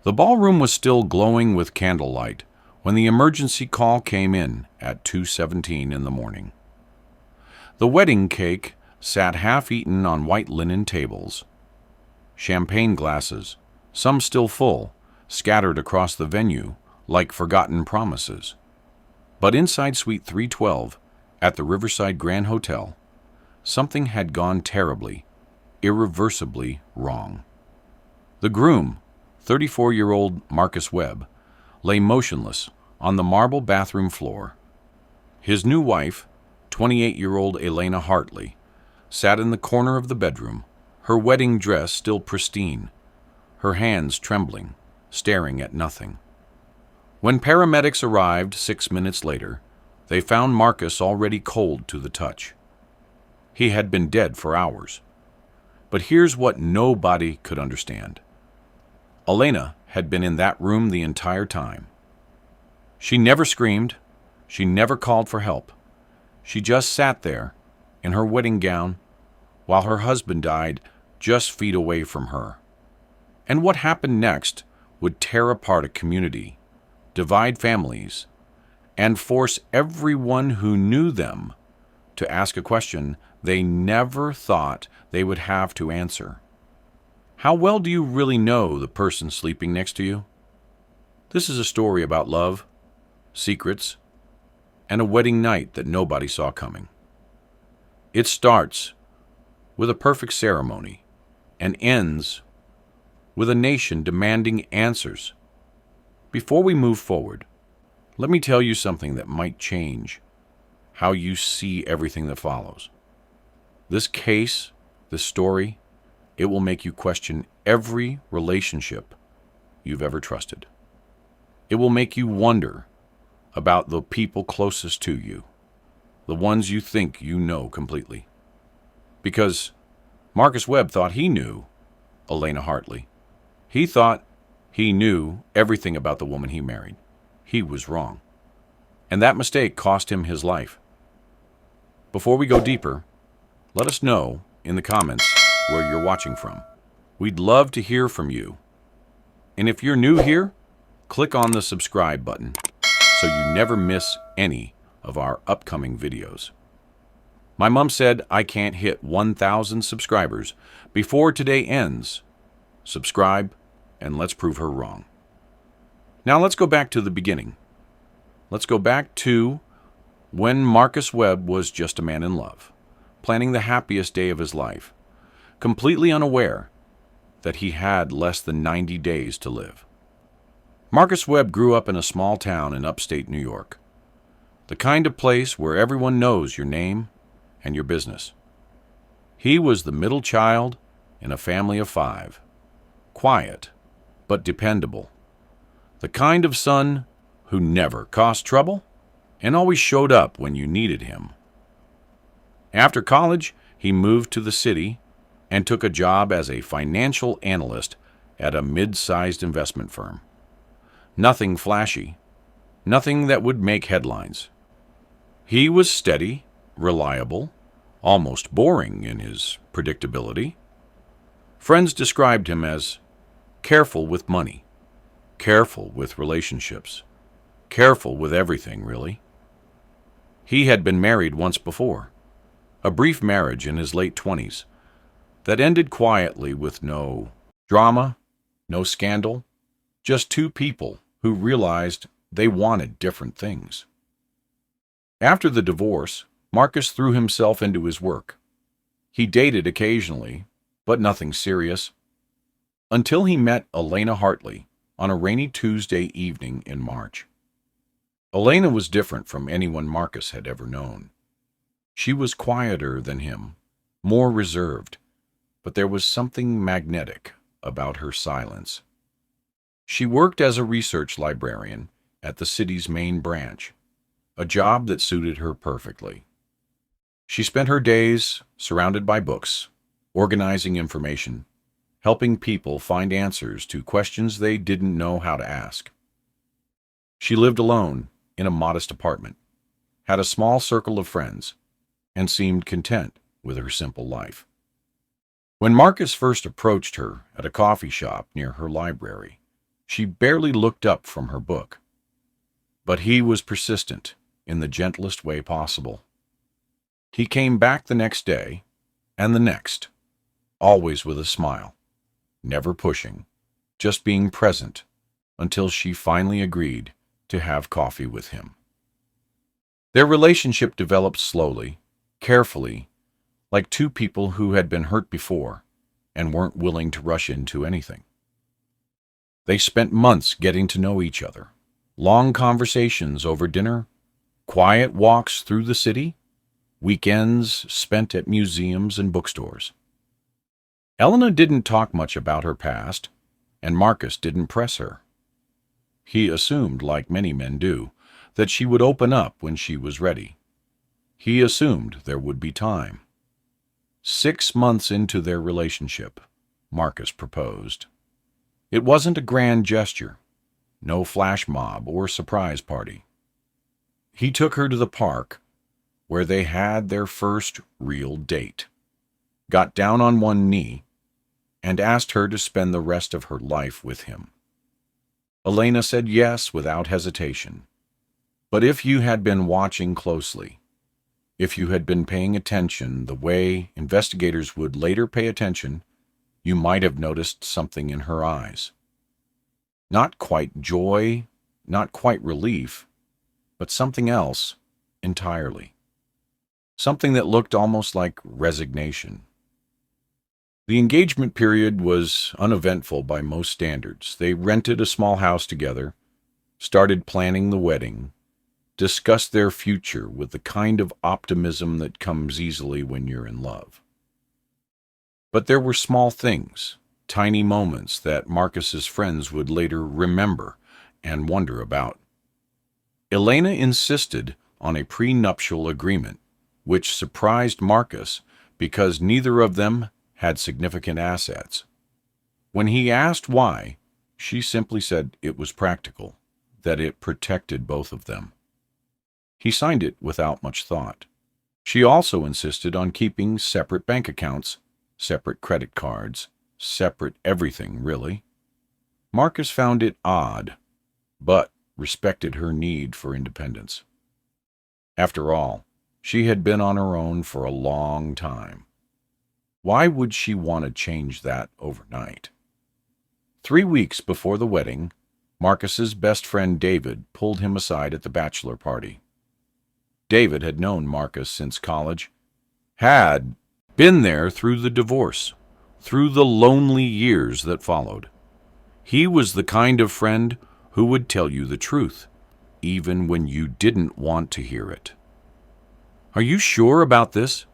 The ballroom was still glowing with candlelight when the emergency call came in at 2:17 in the morning. The wedding cake sat half-eaten on white linen tables. Champagne glasses, some still full, scattered across the venue like forgotten promises. But inside Suite 312, at the Riverside Grand Hotel, something had gone terribly, irreversibly wrong. The groom, 34-year-old Marcus Webb, lay motionless on the marble bathroom floor. His new wife, 28-year-old Elena Hartley, sat in the corner of the bedroom, her wedding dress still pristine, her hands trembling, staring at nothing. When paramedics arrived 6 minutes later, they found Marcus already cold to the touch. He had been dead for hours. But here's what nobody could understand. Elena had been in that room the entire time. She never screamed. She never called for help. She just sat there, in her wedding gown, while her husband died just feet away from her. And what happened next would tear apart a community, divide families, and force everyone who knew them to ask a question they never thought they would have to answer. How well do you really know the person sleeping next to you? This is a story about love, secrets, and a wedding night that nobody saw coming. It starts with a perfect ceremony and ends with a nation demanding answers. Before we move forward, let me tell you something that might change how you see everything that follows. This case, this story, it will make you question every relationship you've ever trusted. It will make you wonder about the people closest to you, the ones you think you know completely. Because Marcus Webb thought he knew Elena Hartley. He thought he knew everything about the woman he married. He was wrong. And that mistake cost him his life. Before we go deeper, let us know in the comments where you're watching from. We'd love to hear from you. And if you're new here, click on the subscribe button so you never miss any of our upcoming videos. My mom said I can't hit 1,000 subscribers before today ends. Subscribe, and let's prove her wrong. Now let's go back to the beginning. Let's go back to when Marcus Webb was just a man in love, planning the happiest day of his life, completely unaware that he had less than 90 days to live. Marcus Webb grew up in a small town in upstate New York, the kind of place where everyone knows your name and your business. He was the middle child in a family of 5, quiet but dependable, the kind of son who never caused trouble and always showed up when you needed him. After college, he moved to the city and took a job as a financial analyst at a mid-sized investment firm. Nothing flashy, nothing that would make headlines. He was steady, reliable, almost boring in his predictability. Friends described him as careful with money, careful with relationships, careful with everything, really. He had been married once before, a brief marriage in his late 20s that ended quietly with no drama, no scandal, just 2 people who realized they wanted different things. After the divorce, Marcus threw himself into his work. He dated occasionally, but nothing serious, until he met Elena Hartley on a rainy Tuesday evening in March. Elena was different from anyone Marcus had ever known. She was quieter than him, more reserved, but there was something magnetic about her silence. She worked as a research librarian at the city's main branch, a job that suited her perfectly. She spent her days surrounded by books, organizing information, helping people find answers to questions they didn't know how to ask. She lived alone in a modest apartment, had a small circle of friends, and seemed content with her simple life. When Marcus first approached her at a coffee shop near her library, She barely looked up from her book. But he was persistent in the gentlest way possible. He came back the next day, and the next, always with a smile, never pushing, just being present, until she finally agreed to have coffee with him. Their relationship developed slowly, carefully, like two people who had been hurt before and weren't willing to rush into anything. They spent months getting to know each other, long conversations over dinner, quiet walks through the city, weekends spent at museums and bookstores. Elena didn't talk much about her past, and Marcus didn't press her. He assumed, like many men do, that she would open up when she was ready. He assumed there would be time. 6 months into their relationship, Marcus proposed. It wasn't a grand gesture, no flash mob or surprise party. He took her to the park, where they had their first real date, got down on one knee, and asked her to spend the rest of her life with him. Elena said yes without hesitation. But if you had been watching closely, if you had been paying attention the way investigators would later pay attention, you might have noticed something in her eyes. Not quite joy, not quite relief, but something else entirely. Something that looked almost like resignation. The engagement period was uneventful by most standards. They rented a small house together, started planning the wedding, discussed their future with the kind of optimism that comes easily when you're in love. But there were small things, tiny moments that Marcus's friends would later remember and wonder about. Elena insisted on a prenuptial agreement, which surprised Marcus because neither of them had significant assets. When he asked why, she simply said it was practical, that it protected both of them. He signed it without much thought. She also insisted on keeping separate bank accounts, separate credit cards, separate everything, really. Marcus found it odd, but respected her need for independence. After all, she had been on her own for a long time. Why would she want to change that overnight? 3 weeks before the wedding, Marcus's best friend David pulled him aside at the bachelor party. David had known Marcus since college, had been there through the divorce, through the lonely years that followed. He was the kind of friend who would tell you the truth, even when you didn't want to hear it. "Are you sure about this?"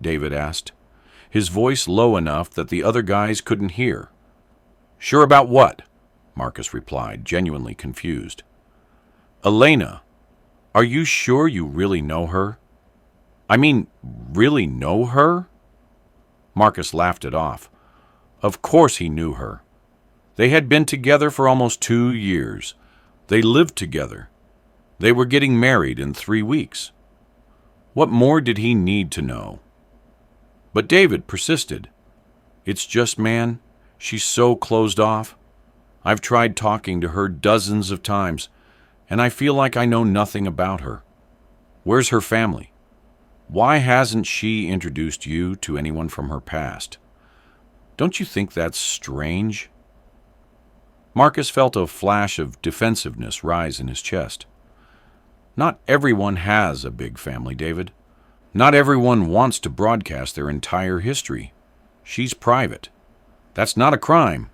David asked, his voice low enough that the other guys couldn't hear. "Sure about what?" Marcus replied, genuinely confused. "Elena, are you sure you really know her? I mean, really know her?" Marcus laughed it off. Of course he knew her. They had been together for almost 2 years. They lived together. They were getting married in 3 weeks. What more did he need to know? But David persisted. "It's just, man, she's so closed off. I've tried talking to her dozens of times, and I feel like I know nothing about her. Where's her family? Why hasn't she introduced you to anyone from her past? Don't you think that's strange?" Marcus felt a flash of defensiveness rise in his chest. "Not everyone has a big family, David. Not everyone wants to broadcast their entire history. She's private. That's not a crime."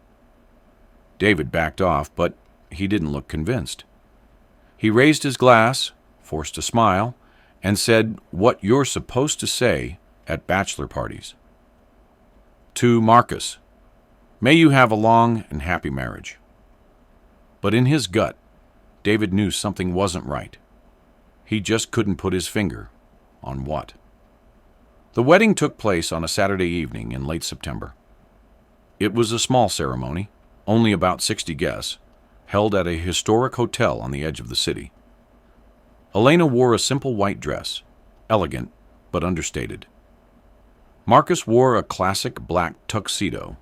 David backed off, but he didn't look convinced. He raised his glass, forced a smile, and said what you're supposed to say at bachelor parties. "To Marcus, may you have a long and happy marriage." But in his gut, David knew something wasn't right. He just couldn't put his finger on what. The wedding took place on a Saturday evening in late September. It was a small ceremony, only about 60 guests, held at a historic hotel on the edge of the city. Elena wore a simple white dress, elegant but understated. Marcus wore a classic black tuxedo,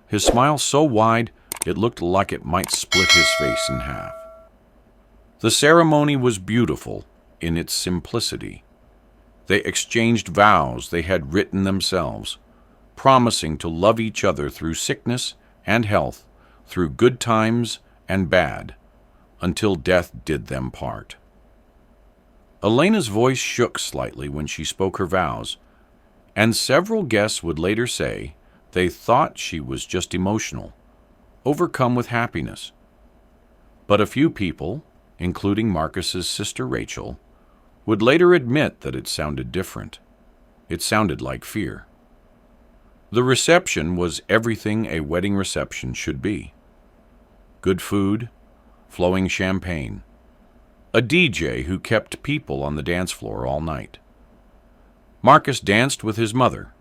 his smile so wide It looked like it might split his face in half. The ceremony was beautiful in its simplicity. They exchanged vows they had written themselves, promising to love each other through sickness and health, through good times and bad, until death did them part. Elena's voice shook slightly when she spoke her vows, and several guests would later say they thought she was just emotional, overcome with happiness. But a few people, including Marcus's sister Rachel, would later admit that it sounded different. It sounded like fear. The reception was everything a wedding reception should be. Good food, flowing champagne, a DJ who kept people on the dance floor all night. Marcus danced with his mother,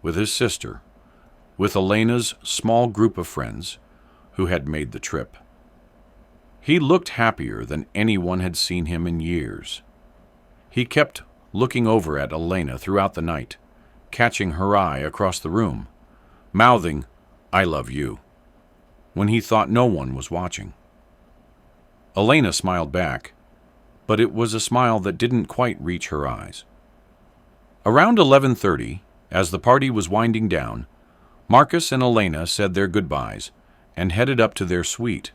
with his sister, with Elena's small group of friends who had made the trip. He looked happier than anyone had seen him in years. He kept looking over at Elena throughout the night, catching her eye across the room, mouthing, "I love you," when he thought no one was watching. Elena smiled back, but it was a smile that didn't quite reach her eyes. Around 11:30, as the party was winding down, Marcus and Elena said their goodbyes and headed up to their suite.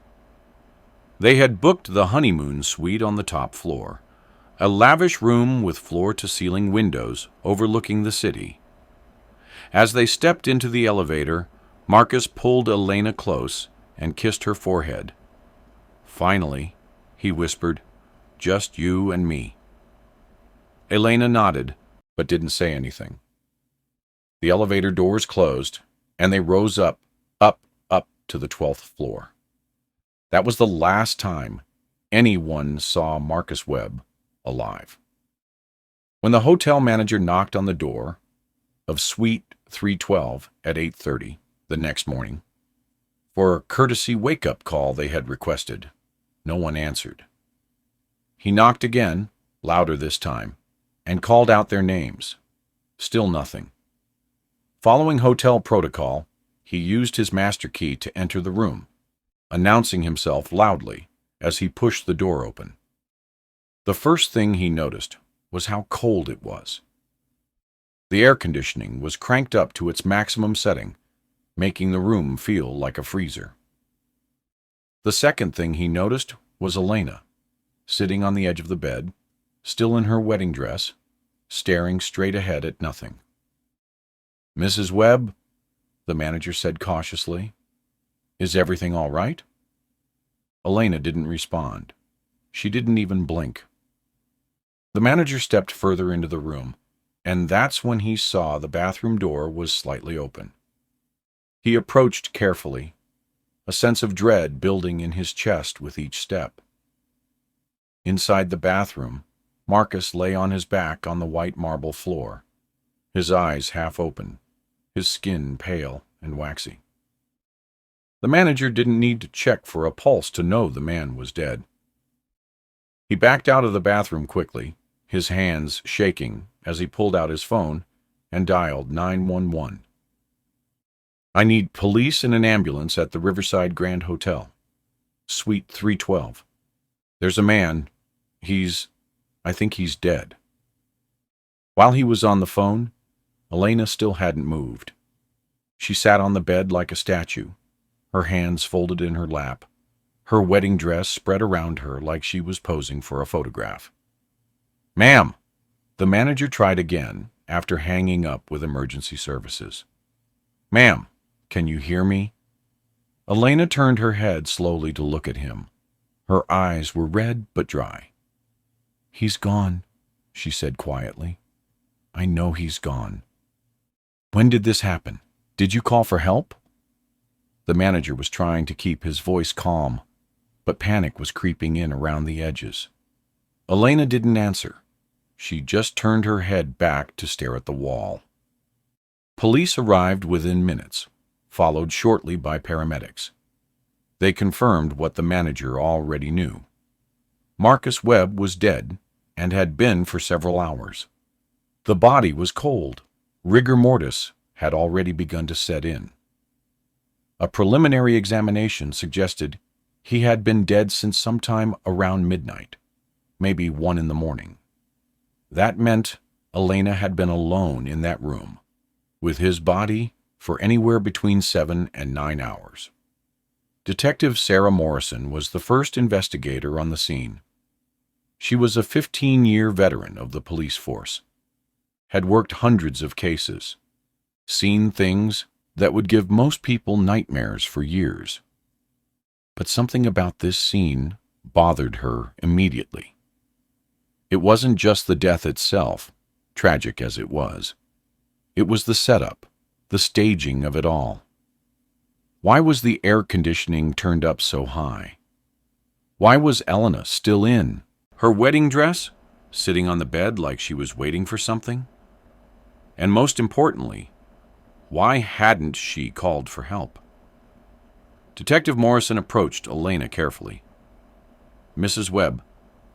They had booked the honeymoon suite on the top floor, a lavish room with floor-to-ceiling windows overlooking the city. As they stepped into the elevator, Marcus pulled Elena close and kissed her forehead. "Finally," he whispered, "just you and me." Elena nodded, but didn't say anything. The elevator doors closed, and they rose up to the 12th floor. That was the last time anyone saw Marcus Webb alive. When the hotel manager knocked on the door of Suite 312 at 8:30 the next morning, for a courtesy wake-up call they had requested, no one answered. He knocked again, louder this time, and called out their names. Still nothing. Following hotel protocol, he used his master key to enter the room, announcing himself loudly as he pushed the door open. The first thing he noticed was how cold it was. The air conditioning was cranked up to its maximum setting, making the room feel like a freezer. The second thing he noticed was Elena, sitting on the edge of the bed, still in her wedding dress, staring straight ahead at nothing. "Mrs. Webb," the manager said cautiously, "is everything all right?" Elena didn't respond. She didn't even blink. The manager stepped further into the room, and that's when he saw the bathroom door was slightly open. He approached carefully, a sense of dread building in his chest with each step. Inside the bathroom, Marcus lay on his back on the white marble floor, his eyes half open, his skin pale and waxy. The manager didn't need to check for a pulse to know the man was dead. He backed out of the bathroom quickly, his hands shaking as he pulled out his phone and dialed 911. "I need police and an ambulance at the Riverside Grand Hotel, Suite 312. There's a man. I think he's dead." While he was on the phone, Elena still hadn't moved. She sat on the bed like a statue, her hands folded in her lap, her wedding dress spread around her like she was posing for a photograph. "Ma'am!" The manager tried again after hanging up with emergency services. "Ma'am, can you hear me?" Elena turned her head slowly to look at him. Her eyes were red but dry. "He's gone," she said quietly. "I know he's gone." "When did this happen? Did you call for help?" The manager was trying to keep his voice calm, but panic was creeping in around the edges. Elena didn't answer. She just turned her head back to stare at the wall. Police arrived within minutes, followed shortly by paramedics. They confirmed what the manager already knew. Marcus Webb was dead and had been for several hours. The body was cold. Rigor mortis had already begun to set in. A preliminary examination suggested he had been dead since sometime around midnight, maybe 1 in the morning. That meant Elena had been alone in that room, with his body, for anywhere between 7 and 9 hours. Detective Sarah Morrison was the first investigator on the scene. She was a 15-year veteran of the police force, had worked hundreds of cases, seen things that would give most people nightmares for years. But something about this scene bothered her immediately. It wasn't just the death itself, tragic as it was. It was the setup, the staging of it all. Why was the air conditioning turned up so high? Why was Elena still in her wedding dress, sitting on the bed like she was waiting for something? And most importantly, why hadn't she called for help? Detective Morrison approached Elena carefully. "Mrs. Webb,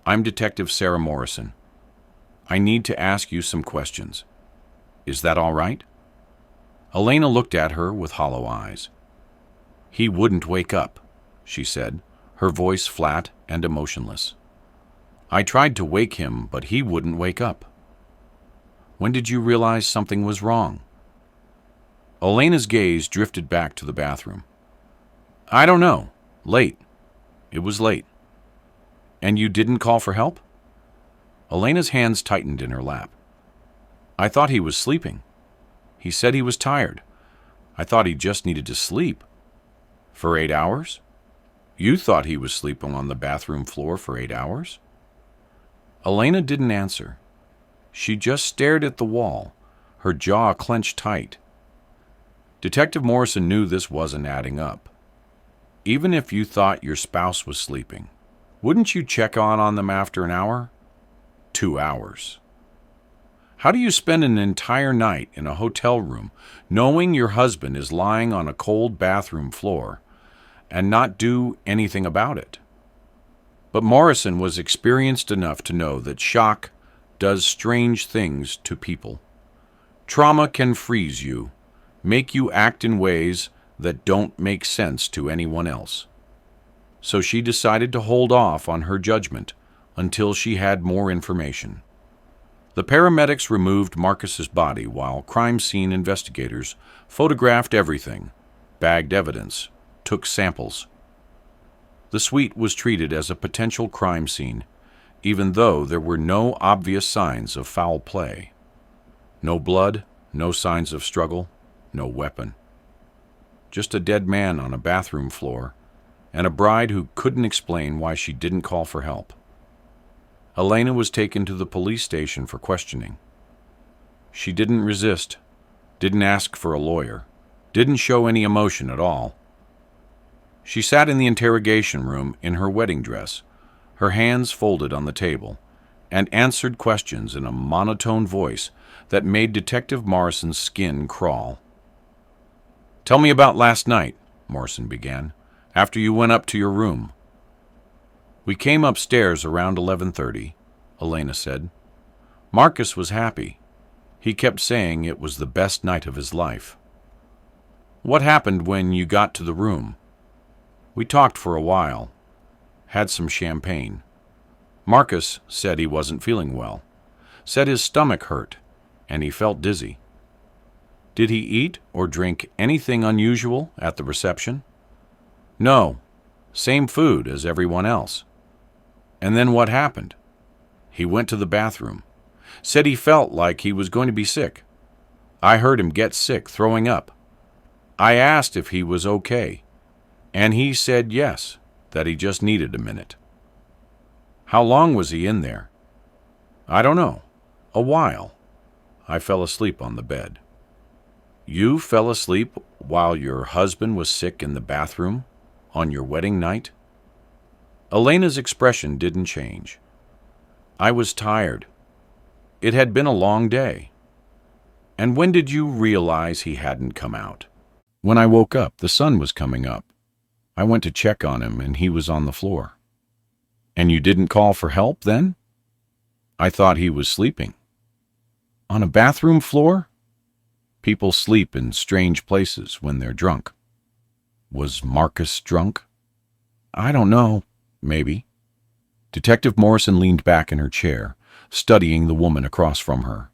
I'm Detective Sarah Morrison. I need to ask you some questions. Is that all right?" Elena looked at her with hollow eyes. "He wouldn't wake up," she said, her voice flat and emotionless. "I tried to wake him, but he wouldn't wake up." "When did you realize something was wrong?" Elena's gaze drifted back to the bathroom. "I don't know. Late. It was late." "And you didn't call for help?" Elena's hands tightened in her lap. "I thought he was sleeping. He said he was tired. I thought he just needed to sleep." "For 8 hours? You thought he was sleeping on the bathroom floor for 8 hours?" Elena didn't answer. She just stared at the wall, her jaw clenched tight. Detective Morrison knew this wasn't adding up. Even if you thought your spouse was sleeping, wouldn't you check on them after an hour? 2 hours. How do you spend an entire night in a hotel room knowing your husband is lying on a cold bathroom floor and not do anything about it? But Morrison was experienced enough to know that shock does strange things to people. Trauma can freeze you, make you act in ways that don't make sense to anyone else. So she decided to hold off on her judgment until she had more information. The paramedics removed Marcus's body while crime scene investigators photographed everything, bagged evidence, took samples. The suite was treated as a potential crime scene, even though there were no obvious signs of foul play. No blood, no signs of struggle, no weapon. Just a dead man on a bathroom floor, and a bride who couldn't explain why she didn't call for help. Elena was taken to the police station for questioning. She didn't resist, didn't ask for a lawyer, didn't show any emotion at all. She sat in the interrogation room in her wedding dress, her hands folded on the table, and answered questions in a monotone voice that made Detective Morrison's skin crawl. "Tell me about last night," Morrison began, "after you went up to your room." "We came upstairs around 11:30, Elena said. "Marcus was happy. He kept saying it was the best night of his life." "What happened when you got to the room?" "We talked for a while. Had some champagne. Marcus said he wasn't feeling well. Said his stomach hurt, and he felt dizzy." "Did he eat or drink anything unusual at the reception?" "No. Same food as everyone else." "And then what happened?" "He went to the bathroom. Said he felt like he was going to be sick. I heard him get sick, throwing up. I asked if he was okay, and he said yes, that he just needed a minute." "How long was he in there?" "I don't know. A while. I fell asleep on the bed." "You fell asleep while your husband was sick in the bathroom on your wedding night?" Elena's expression didn't change. "I was tired. It had been a long day." "And when did you realize he hadn't come out?" "When I woke up, the sun was coming up. I went to check on him, and he was on the floor." "And you didn't call for help then?" "I thought he was sleeping." "On a bathroom floor?" "People sleep in strange places when they're drunk." Was Marcus drunk? I don't know. Maybe. Detective Morrison leaned back in her chair, studying the woman across from her.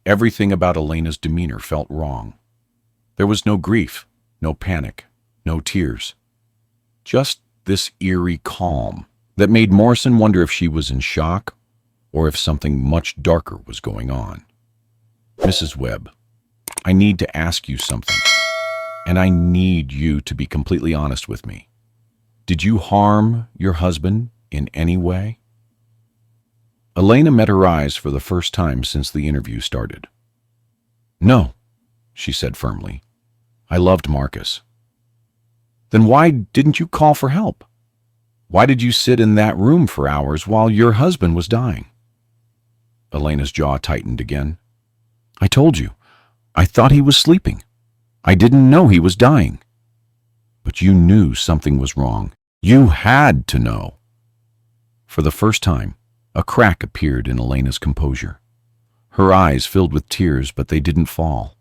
Everything about Elena's demeanor felt wrong. There was no grief, no panic, no tears. Just this eerie calm that made Morrison wonder if she was in shock or if something much darker was going on. Mrs. Webb, I need to ask you something, and I need you to be completely honest with me. Did you harm your husband in any way? Elena met her eyes for the first time since the interview started. No, she said firmly. I loved Marcus. Then why didn't you call for help? Why did you sit in that room for hours while your husband was dying? Elena's jaw tightened again. I told you, I thought he was sleeping. I didn't know he was dying. But you knew something was wrong. You had to know. For the first time, a crack appeared in Elena's composure. Her eyes filled with tears, but they didn't fall.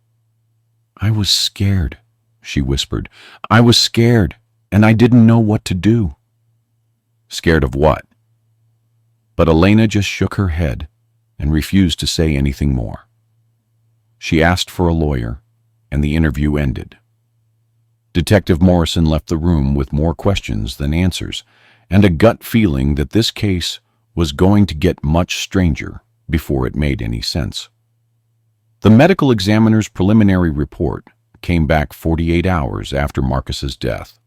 I was scared, she whispered. I was scared, and I didn't know what to do. Scared of what? But Elena just shook her head and refused to say anything more. She asked for a lawyer, and the interview ended. Detective Morrison left the room with more questions than answers, and a gut feeling that this case was going to get much stranger before it made any sense. The medical examiner's preliminary report came back 48 hours after Marcus's death.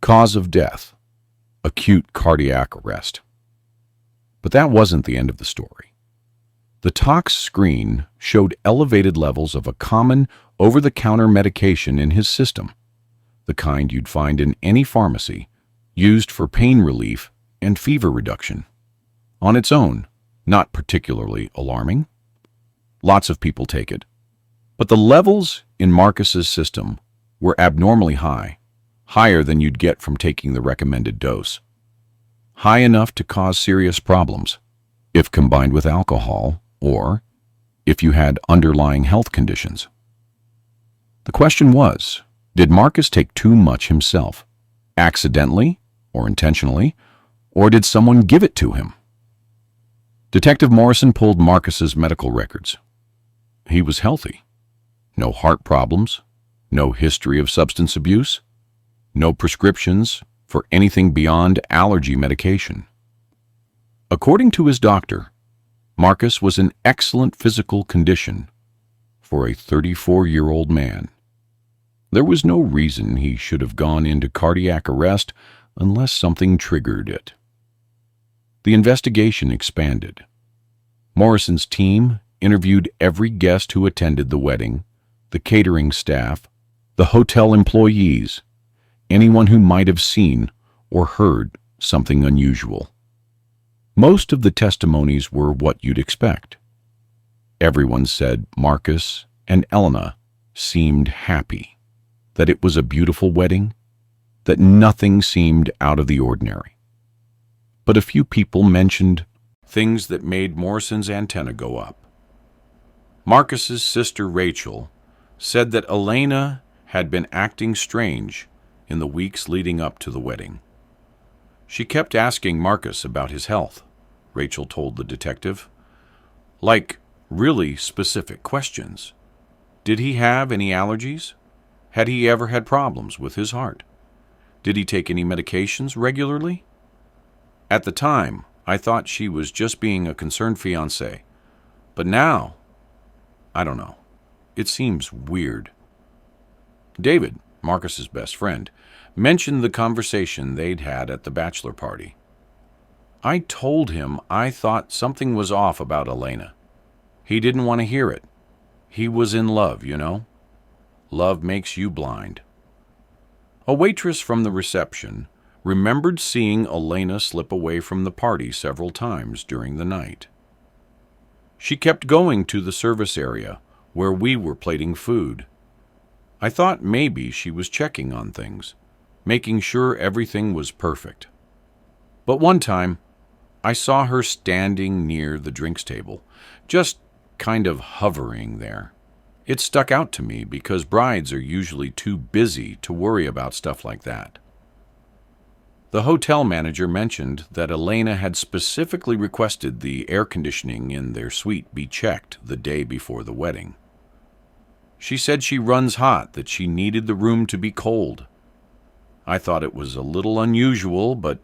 Cause of death: acute cardiac arrest. But that wasn't the end of the story. The tox screen showed elevated levels of a common over-the-counter medication in his system, the kind you'd find in any pharmacy, used for pain relief and fever reduction. On its own, not particularly alarming. Lots of people take it. But the levels in Marcus's system were abnormally high, higher than you'd get from taking the recommended dose. High enough to cause serious problems, if combined with alcohol or if you had underlying health conditions. The question was, did Marcus take too much himself, accidentally or intentionally, or did someone give it to him? Detective Morrison pulled Marcus's medical records. He was healthy. No heart problems, no history of substance abuse, no prescriptions for anything beyond allergy medication. According to his doctor, Marcus was in excellent physical condition for a 34-year-old man. There was no reason he should have gone into cardiac arrest unless something triggered it. The investigation expanded. Morrison's team interviewed every guest who attended the wedding, the catering staff, the hotel employees, anyone who might have seen or heard something unusual. Most of the testimonies were what you'd expect. Everyone said Marcus and Elena seemed happy, that it was a beautiful wedding, that nothing seemed out of the ordinary. But a few people mentioned things that made Morrison's antenna go up. Marcus's sister Rachel said that Elena had been acting strange in the weeks leading up to the wedding. She kept asking Marcus about his health, Rachel told the detective. Like really specific questions. Did he have any allergies? Had he ever had problems with his heart? Did he take any medications regularly? At the time, I thought she was just being a concerned fiancé. But now, I don't know. It seems weird. David, Marcus's best friend, mentioned the conversation they'd had at the bachelor party. I told him I thought something was off about Elena. He didn't want to hear it. He was in love, you know. Love makes you blind. A waitress from the reception remembered seeing Elena slip away from the party several times during the night. She kept going to the service area where we were plating food. I thought maybe she was checking on things, making sure everything was perfect. But one time, I saw her standing near the drinks table, just kind of hovering there, It stuck out to me because brides are usually too busy to worry about stuff like that. The hotel manager mentioned that Elena had specifically requested the air conditioning in their suite be checked the day before the wedding. She said she runs hot, that she needed the room to be cold. I thought it was a little unusual, but,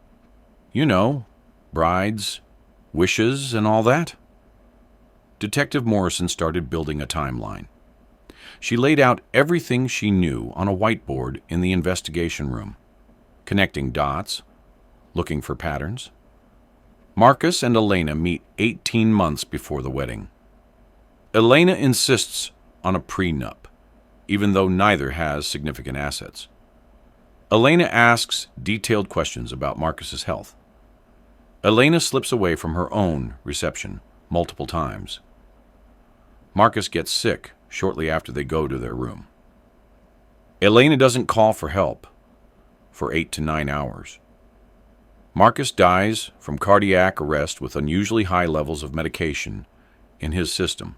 brides, wishes, and all that. Detective Morrison started building a timeline. She laid out everything she knew on a whiteboard in the investigation room, connecting dots, looking for patterns. Marcus and Elena meet 18 months before the wedding. Elena insists on a prenup, even though neither has significant assets. Elena asks detailed questions about Marcus's health. Elena slips away from her own reception multiple times. Marcus gets sick shortly after they go to their room. Elena doesn't call for help for 8 to 9 hours. Marcus dies from cardiac arrest with unusually high levels of medication in his system.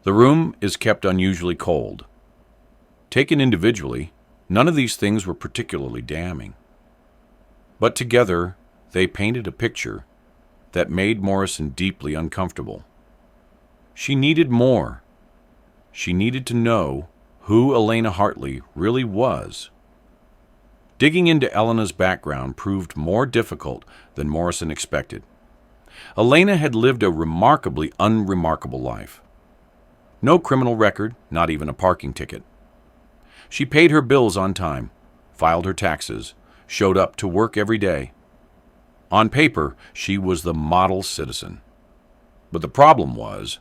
The room is kept unusually cold. Taken individually, none of these things were particularly damning. But together, they painted a picture that made Morrison deeply uncomfortable. She needed more. She needed to know who Elena Hartley really was. Digging into Elena's background proved more difficult than Morrison expected. Elena had lived a remarkably unremarkable life. No criminal record, not even a parking ticket. She paid her bills on time, filed her taxes, showed up to work every day. On paper, she was the model citizen. But the problem was,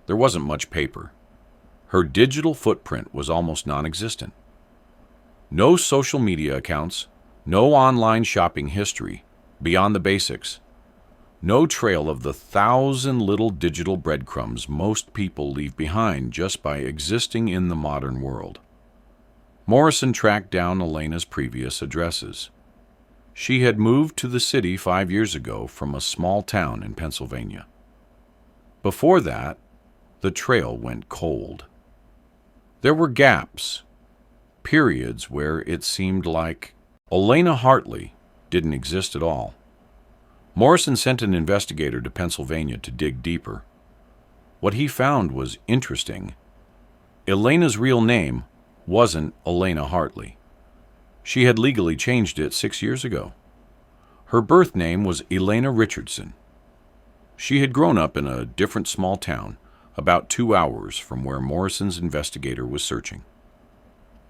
there wasn't much paper. Her digital footprint was almost non-existent. No social media accounts, no online shopping history, beyond the basics. No trail of the 1,000 little digital breadcrumbs most people leave behind just by existing in the modern world. Morrison tracked down Elena's previous addresses. She had moved to the city 5 years ago from a small town in Pennsylvania. Before that, the trail went cold. There were gaps, periods where it seemed like Elena Hartley didn't exist at all. Morrison sent an investigator to Pennsylvania to dig deeper. What he found was interesting. Elena's real name wasn't Elena Hartley. She had legally changed it 6 years ago. Her birth name was Elena Richardson. She had grown up in a different small town, about 2 hours from where Morrison's investigator was searching.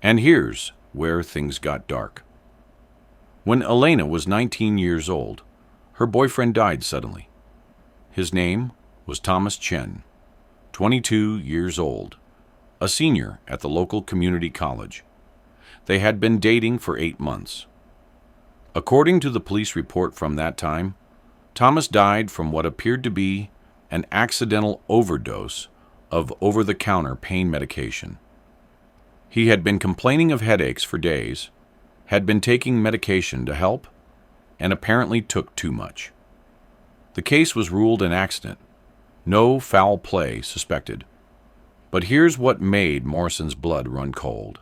And here's where things got dark. When Elena was 19 years old, her boyfriend died suddenly. His name was Thomas Chen, 22 years old, a senior at the local community college. They had been dating for 8 months. According to the police report from that time, Thomas died from what appeared to be an accidental overdose of over-the-counter pain medication. He had been complaining of headaches for days, had been taking medication to help, and apparently took too much. The case was ruled an accident. No foul play suspected. But here's what made Morrison's blood run cold.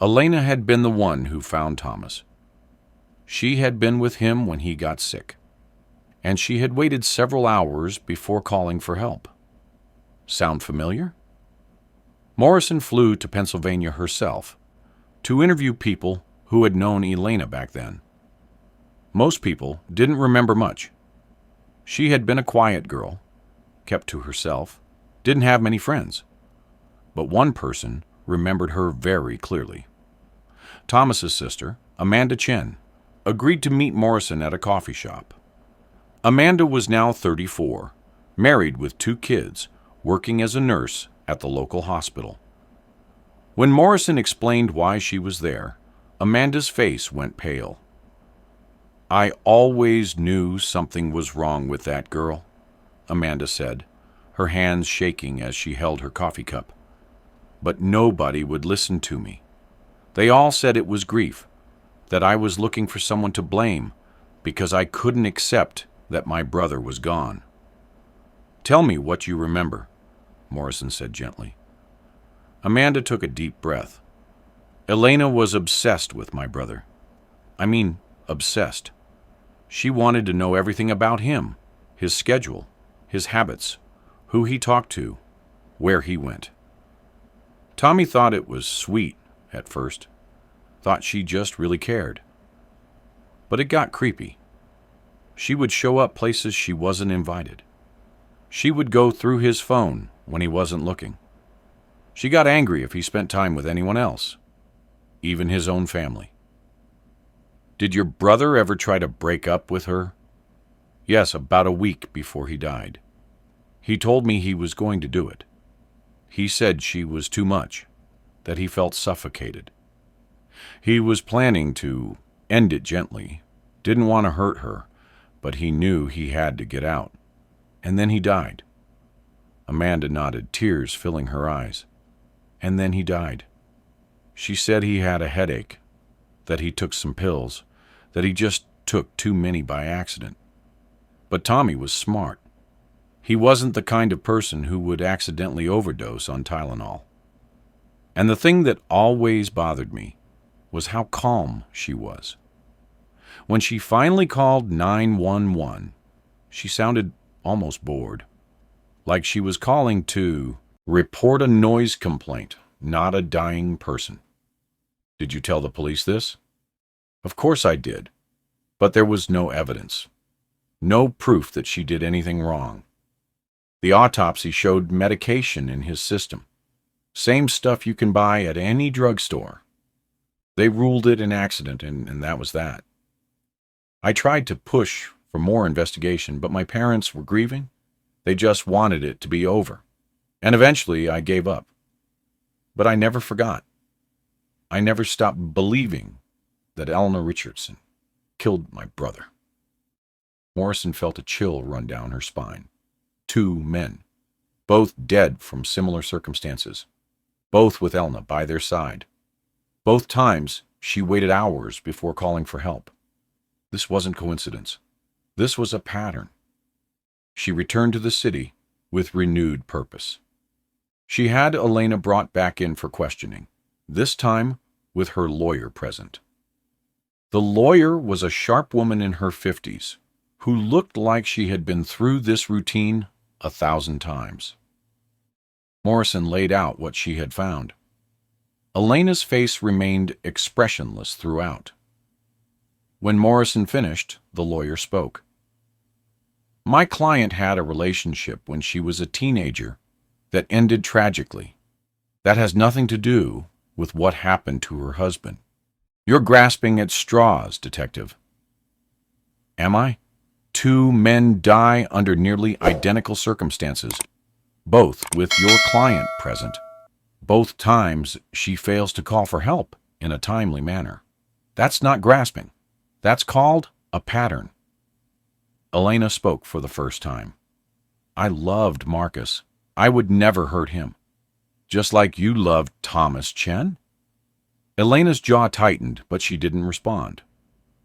Elena had been the one who found Thomas. She had been with him when he got sick, and she had waited several hours before calling for help. Sound familiar? Morrison flew to Pennsylvania herself to interview people who had known Elena back then. Most people didn't remember much. She had been a quiet girl, kept to herself, didn't have many friends. But one person remembered her very clearly. Thomas's sister, Amanda Chen, agreed to meet Morrison at a coffee shop. Amanda was now 34, married with 2 kids, working as a nurse at the local hospital. When Morrison explained why she was there, Amanda's face went pale. "I always knew something was wrong with that girl," Amanda said, her hands shaking as she held her coffee cup. "But nobody would listen to me. They all said it was grief, that I was looking for someone to blame because I couldn't accept that my brother was gone." "Tell me what you remember," Morrison said gently. Amanda took a deep breath. Elena was obsessed with my brother. I mean, obsessed. She wanted to know everything about him, his schedule, his habits, who he talked to, where he went. Tommy thought it was sweet at first, thought she just really cared. But it got creepy. She would show up places she wasn't invited. She would go through his phone when he wasn't looking. She got angry if he spent time with anyone else, even his own family. Did your brother ever try to break up with her? Yes, about a week before he died. He told me he was going to do it. He said she was too much, that he felt suffocated. He was planning to end it gently, didn't want to hurt her, but he knew he had to get out. And then he died. Amanda nodded, tears filling her eyes. And then he died. She said he had a headache, that he took some pills, that he just took too many by accident. But Tommy was smart. He wasn't the kind of person who would accidentally overdose on Tylenol. And the thing that always bothered me was how calm she was. When she finally called 911, she sounded almost bored, like she was calling to report a noise complaint, not a dying person. Did you tell the police this? Of course I did, but there was no evidence, no proof that she did anything wrong. The autopsy showed medication in his system, same stuff you can buy at any drugstore. They ruled it an accident, and that was that. I tried to push for more investigation, but my parents were grieving. They just wanted it to be over. And eventually I gave up. But I never forgot. I never stopped believing that Eleanor Richardson killed my brother. Morrison felt a chill run down her spine. 2 men, both dead from similar circumstances, both with Elna by their side. Both times she waited hours before calling for help. This wasn't coincidence. This was a pattern. She returned to the city with renewed purpose. She had Elena brought back in for questioning, this time with her lawyer present. The lawyer was a sharp woman in her 50s who looked like she had been through this routine 1,000 times. Morrison laid out what she had found. Elena's face remained expressionless throughout. When Morrison finished, the lawyer spoke. My client had a relationship when she was a teenager that ended tragically. That has nothing to do with what happened to her husband. You're grasping at straws, Detective. Am I? 2 men die under nearly identical circumstances, both with your client present. Both times she fails to call for help in a timely manner. That's not grasping. That's called a pattern. Elena spoke for the first time. I loved Marcus. I would never hurt him. Just like you loved Thomas Chen? Elena's jaw tightened, but she didn't respond.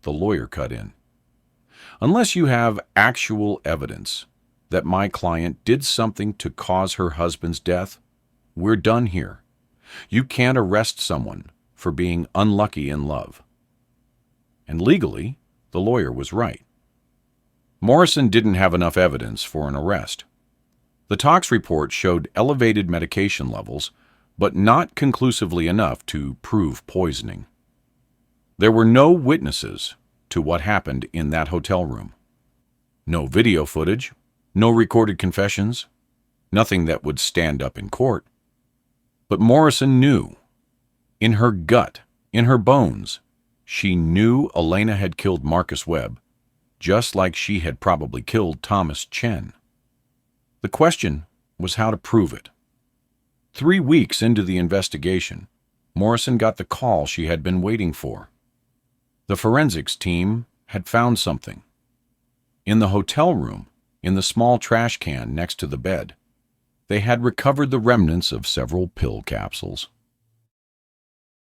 The lawyer cut in. Unless you have actual evidence that my client did something to cause her husband's death, we're done here. You can't arrest someone for being unlucky in love. And legally, the lawyer was right. Morrison didn't have enough evidence for an arrest. The tox report showed elevated medication levels, but not conclusively enough to prove poisoning. There were no witnesses to what happened in that hotel room. No video footage, no recorded confessions, nothing that would stand up in court. But Morrison knew. In her gut, in her bones, she knew Elena had killed Marcus Webb, just like she had probably killed Thomas Chen. The question was how to prove it. 3 weeks into the investigation, Morrison got the call she had been waiting for. The forensics team had found something. In the hotel room, in the small trash can next to the bed, they had recovered the remnants of several pill capsules.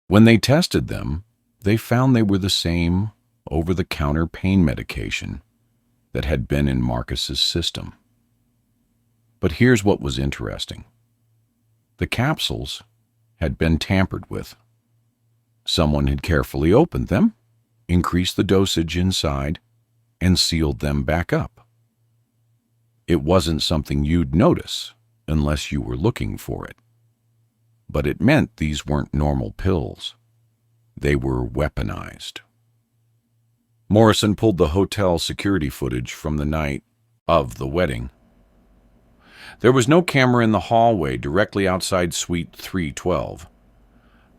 When they tested them, they found they were the same over-the-counter pain medication that had been in Marcus's system. But here's what was interesting. The capsules had been tampered with. Someone had carefully opened them, increased the dosage inside, and sealed them back up. It wasn't something you'd notice unless you were looking for it. But it meant these weren't normal pills. They were weaponized. Morrison pulled the hotel security footage from the night of the wedding. There was no camera in the hallway directly outside Suite 312,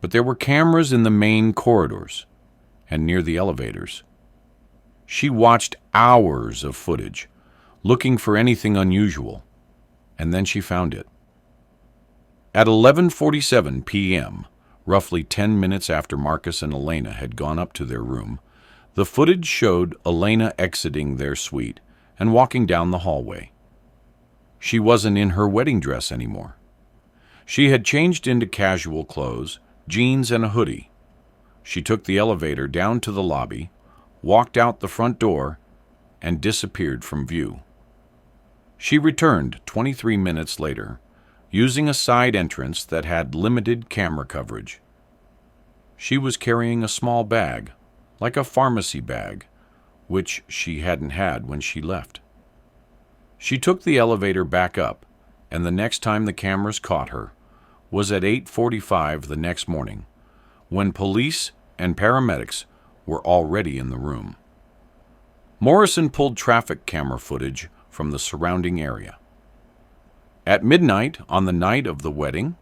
but there were cameras in the main corridors and near the elevators. She watched hours of footage, looking for anything unusual, and then she found it. At 11:47 p.m., roughly 10 minutes after Marcus and Elena had gone up to their room, the footage showed Elena exiting their suite and walking down the hallway. She wasn't in her wedding dress anymore. She had changed into casual clothes, jeans and a hoodie. She took the elevator down to the lobby, walked out the front door, and disappeared from view. She returned 23 minutes later, using a side entrance that had limited camera coverage. She was carrying a small bag, like a pharmacy bag, which she hadn't had when she left. She took the elevator back up, and the next time the cameras caught her was at 8:45 the next morning, when police and paramedics were already in the room. Morrison pulled traffic camera footage from the surrounding area. At midnight on the night of the wedding,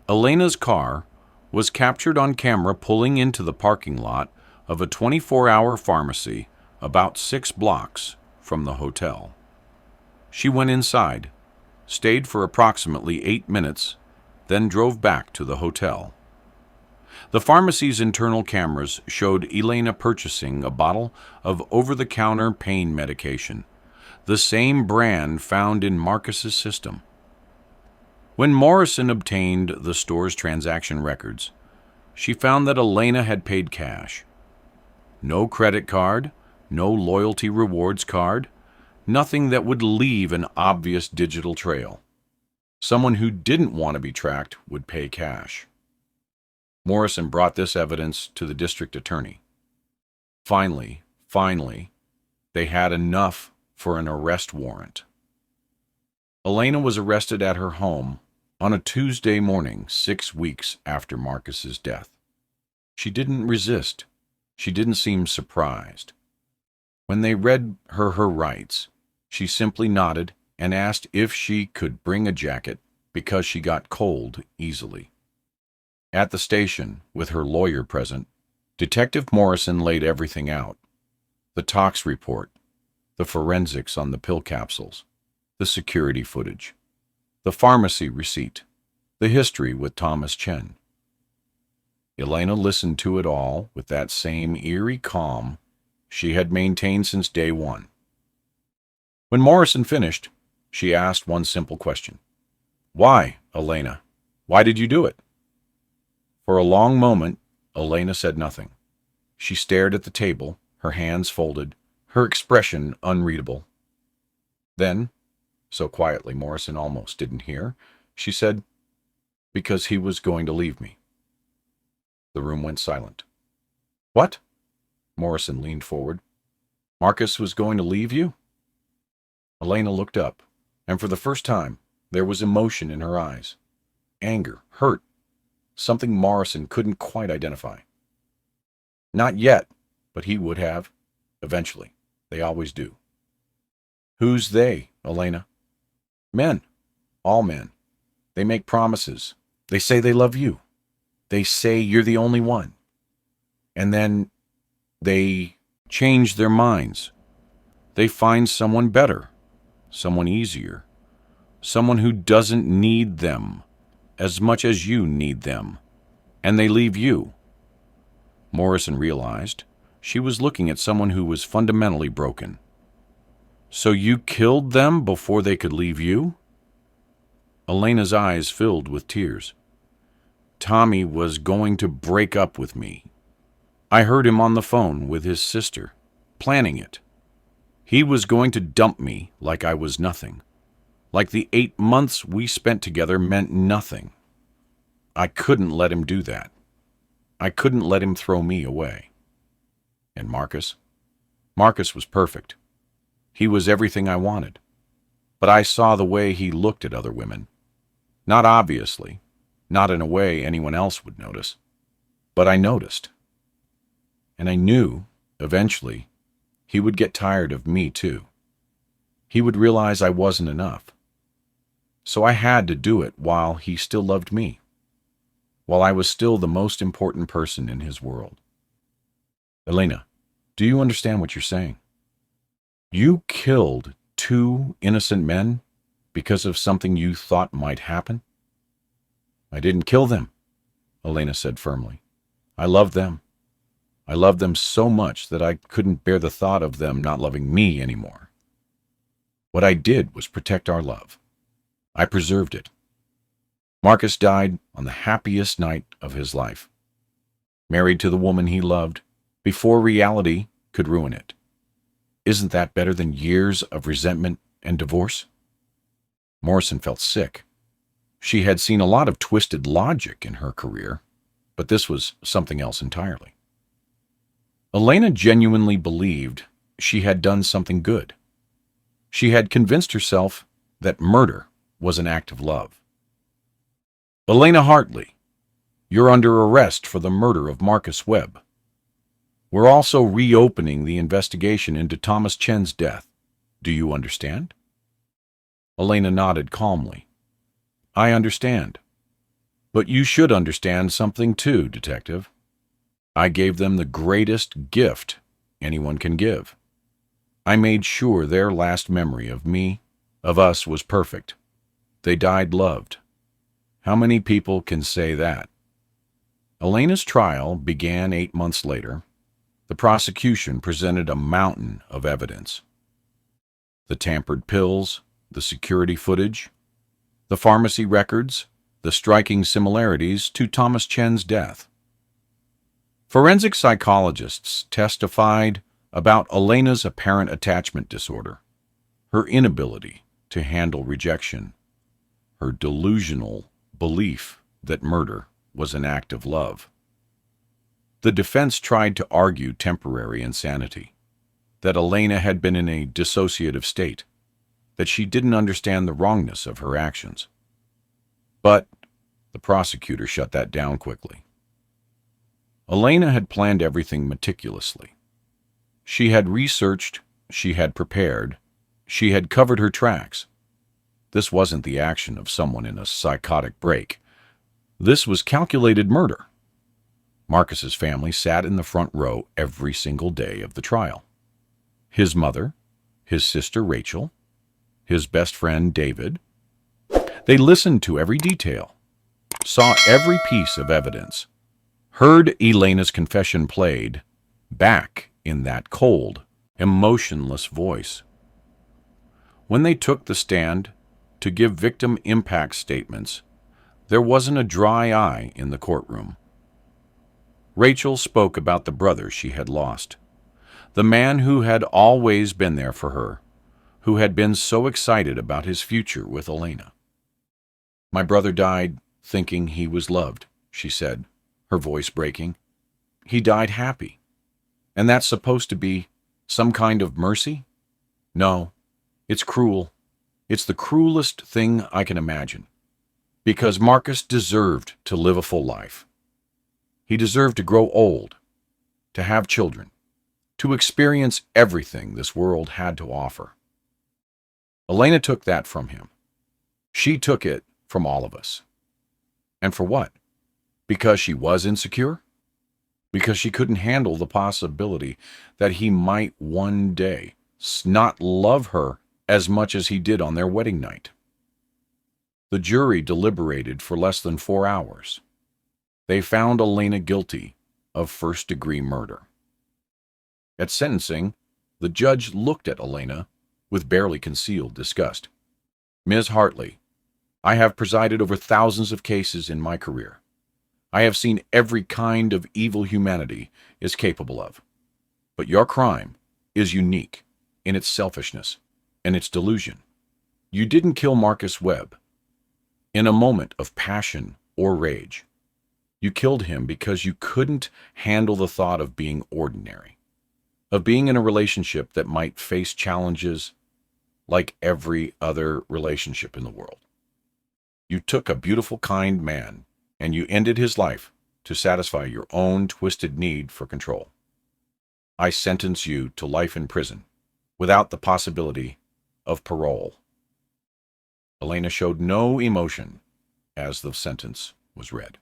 Elena's car was captured on camera pulling into the parking lot of a 24-hour pharmacy about 6 blocks from the hotel. She went inside, stayed for approximately 8 minutes, then drove back to the hotel. The pharmacy's internal cameras showed Elena purchasing a bottle of over-the-counter pain medication, the same brand found in Marcus's system. When Morrison obtained the store's transaction records, she found that Elena had paid cash. No credit card, no loyalty rewards card, nothing that would leave an obvious digital trail. Someone who didn't want to be tracked would pay cash. Morrison brought this evidence to the district attorney. Finally, they had enough for an arrest warrant. Elena was arrested at her home on a Tuesday morning 6 weeks after Marcus's death. She didn't resist. She didn't seem surprised. When they read her rights, she simply nodded and asked if she could bring a jacket because she got cold easily. At the station, with her lawyer present, Detective Morrison laid everything out. The tox report, the forensics on the pill capsules, the security footage, the pharmacy receipt, the history with Thomas Chen. Elena listened to it all with that same eerie calm she had maintained since day one. When Morrison finished, she asked one simple question. "Why, Elena? Why did you do it?" For a long moment, Elena said nothing. She stared at the table, her hands folded, her expression unreadable. Then, so quietly Morrison almost didn't hear, she said, "Because he was going to leave me." The room went silent. "What?" Morrison leaned forward. "Marcus was going to leave you?" Elena looked up, and for the first time, there was emotion in her eyes. Anger, hurt, something Morrison couldn't quite identify. Not yet, but he would have. Eventually. They always do. "Who's they, Elena?" "Men. All men. They make promises. They say they love you. They say you're the only one. And then they change their minds. They find someone better, someone easier, someone who doesn't need them as much as you need them, and they leave you." Morrison realized she was looking at someone who was fundamentally broken. "So you killed them before they could leave you?" Elena's eyes filled with tears. "Tommy was going to break up with me. I heard him on the phone with his sister, planning it. He was going to dump me like I was nothing. Like the 8 months we spent together meant nothing. I couldn't let him do that. I couldn't let him throw me away. And Marcus? Marcus was perfect. He was everything I wanted. But I saw the way he looked at other women. Not obviously, not in a way anyone else would notice. But I noticed. And I knew, eventually, he would get tired of me too. He would realize I wasn't enough. So I had to do it while he still loved me, while I was still the most important person in his world. Elena, do you understand what you're saying? You killed 2 innocent men because of something you thought might happen? I didn't kill them, Elena said firmly. I loved them. I loved them so much that I couldn't bear the thought of them not loving me anymore. What I did was protect our love. I preserved it. Marcus died on the happiest night of his life, married to the woman he loved, before reality could ruin it. Isn't that better than years of resentment and divorce? Morrison felt sick. She had seen a lot of twisted logic in her career, but this was something else entirely. Elena genuinely believed she had done something good. She had convinced herself that murder was an act of love. Elena Hartley, you're under arrest for the murder of Marcus Webb. We're also reopening the investigation into Thomas Chen's death. Do you understand? Elena nodded calmly. I understand. But you should understand something too, Detective. I gave them the greatest gift anyone can give. I made sure their last memory of me, of us, was perfect. They died loved. How many people can say that? Elena's trial began 8 months later. The prosecution presented a mountain of evidence. The tampered pills, the security footage, the pharmacy records, the striking similarities to Thomas Chen's death. Forensic psychologists testified about Elena's apparent attachment disorder, her inability to handle rejection, her delusional belief that murder was an act of love. The defense tried to argue temporary insanity, that Elena had been in a dissociative state, that she didn't understand the wrongness of her actions. But the prosecutor shut that down quickly. Elena had planned everything meticulously. She had researched, she had prepared, she had covered her tracks. This wasn't the action of someone in a psychotic break. This was calculated murder. Marcus's family sat in the front row every single day of the trial. His mother, his sister Rachel, his best friend David. They listened to every detail, saw every piece of evidence, heard Elena's confession played back in that cold, emotionless voice. When they took the stand to give victim impact statements, there wasn't a dry eye in the courtroom. Rachel spoke about the brother she had lost, the man who had always been there for her, who had been so excited about his future with Elena. My brother died thinking he was loved, she said, her voice breaking. He died happy. And that's supposed to be some kind of mercy? No, it's cruel. It's the cruelest thing I can imagine. Because Marcus deserved to live a full life. He deserved to grow old, to have children, to experience everything this world had to offer. Elena took that from him. She took it from all of us. And for what? Because she was insecure? Because she couldn't handle the possibility that he might one day not love her as much as he did on their wedding night. The jury deliberated for less than 4 hours. They found Elena guilty of first-degree murder. At sentencing, the judge looked at Elena with barely concealed disgust. Ms. Hartley, I have presided over thousands of cases in my career. I have seen every kind of evil humanity is capable of. But your crime is unique in its selfishness and its delusion. You didn't kill Marcus Webb. In a moment of passion or rage. You killed him because you couldn't handle the thought of being ordinary, of being in a relationship that might face challenges like every other relationship in the world. You took a beautiful, kind man, and you ended his life to satisfy your own twisted need for control. I sentence you to life in prison, without the possibility of parole. Elena showed no emotion as the sentence was read.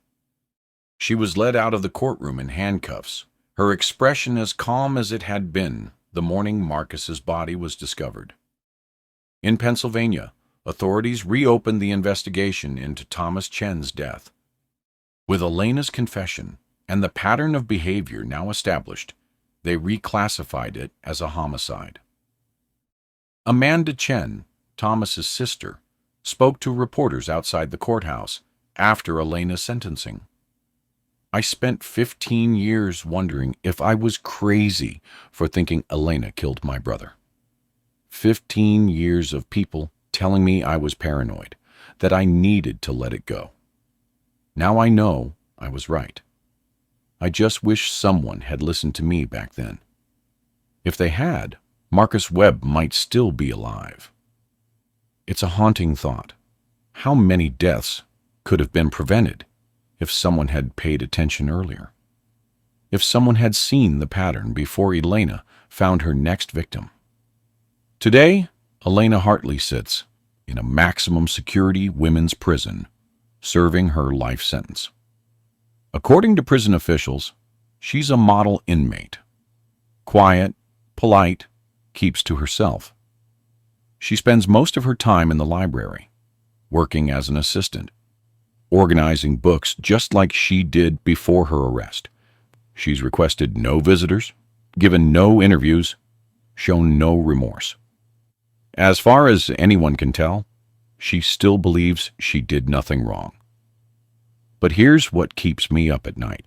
She was led out of the courtroom in handcuffs, her expression as calm as it had been the morning Marcus's body was discovered. In Pennsylvania, authorities reopened the investigation into Thomas Chen's death. With Elena's confession and the pattern of behavior now established, they reclassified it as a homicide. Amanda Chen, Thomas's sister, spoke to reporters outside the courthouse after Elena's sentencing. I spent 15 years wondering if I was crazy for thinking Elena killed my brother. 15 years of people telling me I was paranoid, that I needed to let it go. Now I know I was right. I just wish someone had listened to me back then. If they had, Marcus Webb might still be alive. It's a haunting thought. How many deaths could have been prevented if someone had paid attention earlier? If someone had seen the pattern before Elena found her next victim? Today, Elena Hartley sits in a maximum security women's prison, serving her life sentence. According to prison officials, she's a model inmate. Quiet, polite, keeps to herself. She spends most of her time in the library, working as an assistant, organizing books just like she did before her arrest. She's requested no visitors, given no interviews, shown no remorse. As far as anyone can tell, she still believes she did nothing wrong. But here's what keeps me up at night.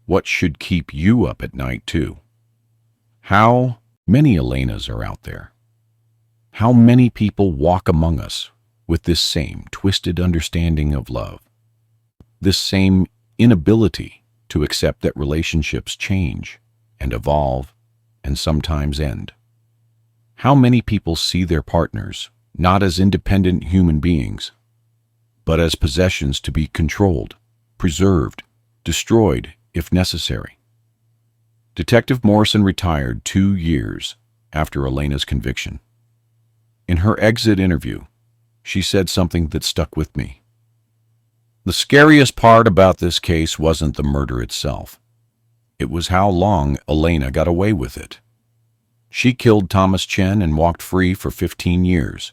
What should keep you up at night, too? How many Elenas are out there? How many people walk among us with this same twisted understanding of love? This same inability to accept that relationships change and evolve and sometimes end? How many people see their partners not as independent human beings, but as possessions to be controlled, preserved, destroyed if necessary? Detective Morrison retired 2 years after Elena's conviction. In her exit interview, she said something that stuck with me. The scariest part about this case wasn't the murder itself. It was how long Elena got away with it. She killed Thomas Chen and walked free for 15 years.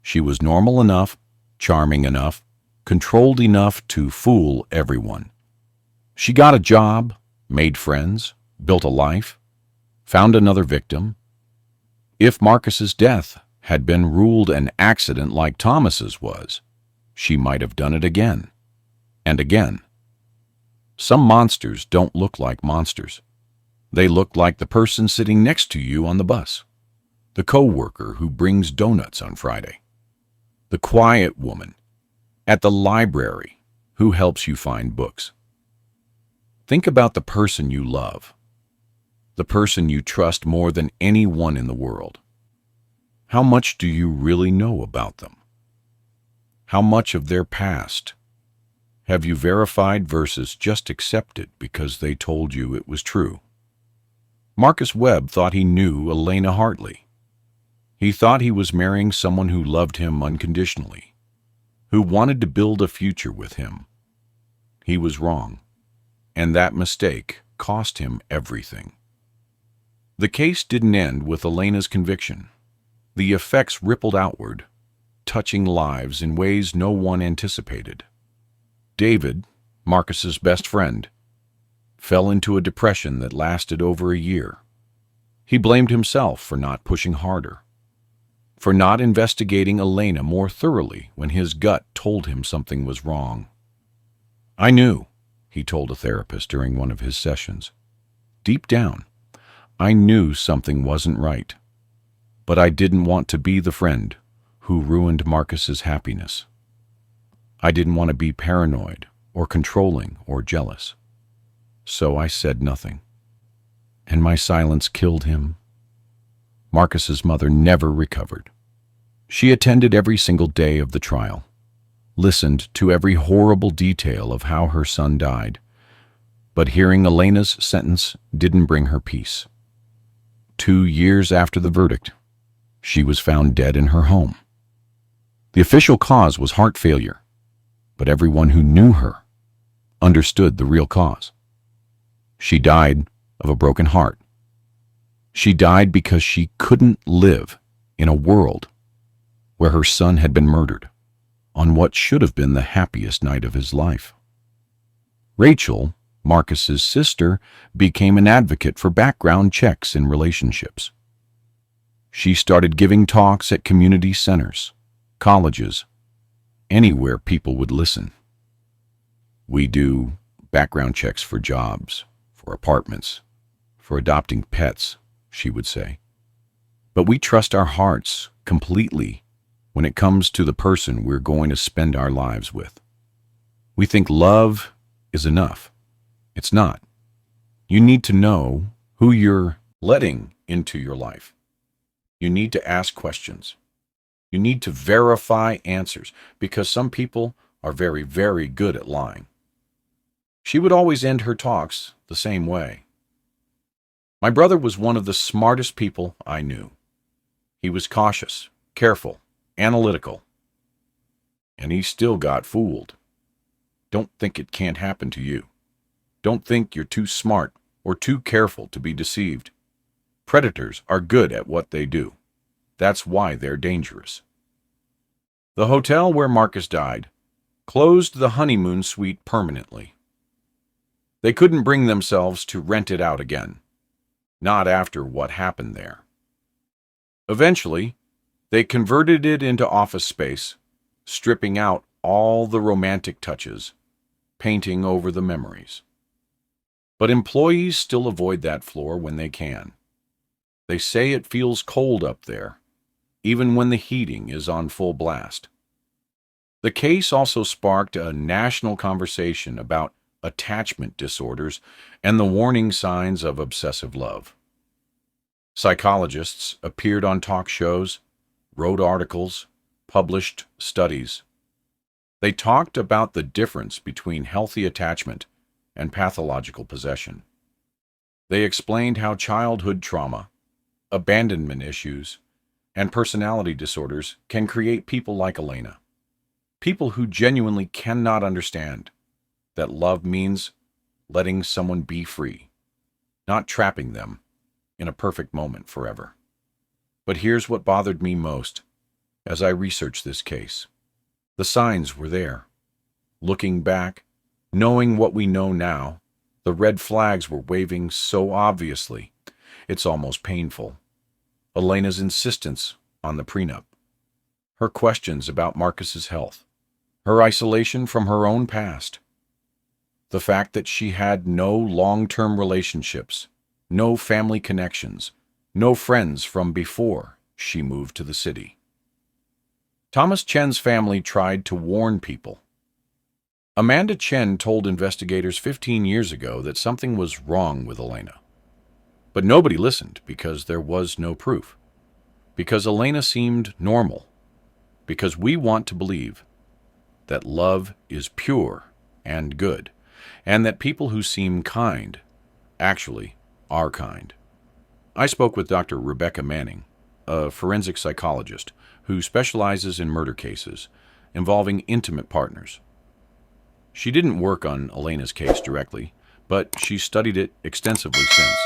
She was normal enough, charming enough, controlled enough to fool everyone. She got a job, made friends, built a life, found another victim. If Marcus's death had been ruled an accident like Thomas's was, she might have done it again and again. Some monsters don't look like monsters. They look like the person sitting next to you on the bus, the coworker who brings donuts on Friday, the quiet woman at the library who helps you find books. Think about the person you love, the person you trust more than anyone in the world. How much do you really know about them? How much of their past have you verified versus just accepted because they told you it was true? Marcus Webb thought he knew Elena Hartley. He thought he was marrying someone who loved him unconditionally, who wanted to build a future with him. He was wrong, and that mistake cost him everything. The case didn't end with Elena's conviction. The effects rippled outward, touching lives in ways no one anticipated. David, Marcus's best friend, fell into a depression that lasted over a year. He blamed himself for not pushing harder, for not investigating Elena more thoroughly when his gut told him something was wrong. I knew, he told a therapist during one of his sessions. Deep down, I knew something wasn't right, but I didn't want to be the friend who ruined Marcus's happiness. I didn't want to be paranoid or controlling or jealous. So I said nothing, and my silence killed him. Marcus's mother never recovered. She attended every single day of the trial, listened to every horrible detail of how her son died, but hearing Elena's sentence didn't bring her peace. 2 years after the verdict, she was found dead in her home. The official cause was heart failure, but everyone who knew her understood the real cause. She died of a broken heart. She died because she couldn't live in a world where her son had been murdered on what should have been the happiest night of his life. Rachel, Marcus's sister, became an advocate for background checks in relationships. She started giving talks at community centers, colleges, anywhere people would listen. We do background checks for jobs, for apartments, for adopting pets, she would say. But we trust our hearts completely when it comes to the person we're going to spend our lives with. We think love is enough. It's not. You need to know who you're letting into your life. You need to ask questions. You need to verify answers, because some people are very, very good at lying. She would always end her talks the same way. My brother was one of the smartest people I knew. He was cautious, careful, analytical, and he still got fooled. Don't think it can't happen to you. Don't think you're too smart or too careful to be deceived. Predators are good at what they do. That's why they're dangerous. The hotel where Marcus died closed the honeymoon suite permanently. They couldn't bring themselves to rent it out again, not after what happened there. Eventually, they converted it into office space, stripping out all the romantic touches, painting over the memories. But employees still avoid that floor when they can. They say it feels cold up there, even when the heating is on full blast. The case also sparked a national conversation about attachment disorders and the warning signs of obsessive love. Psychologists appeared on talk shows, wrote articles, published studies. They talked about the difference between healthy attachment and pathological possession. They explained how childhood trauma, abandonment issues, and personality disorders can create people like Elena. People who genuinely cannot understand that love means letting someone be free, not trapping them in a perfect moment forever. But here's what bothered me most as I researched this case. The signs were there. Looking back, knowing what we know now, the red flags were waving so obviously, it's almost painful. Elena's insistence on the prenup, her questions about Marcus's health, her isolation from her own past, the fact that she had no long-term relationships, no family connections, no friends from before she moved to the city. Thomas Chen's family tried to warn people. Amanda Chen told investigators 15 years ago that something was wrong with Elena. But nobody listened because there was no proof. Because Elena seemed normal. Because we want to believe that love is pure and good, and that people who seem kind actually are kind. I spoke with Dr. Rebecca Manning, a forensic psychologist who specializes in murder cases involving intimate partners. She didn't work on Elena's case directly, but she studied it extensively since.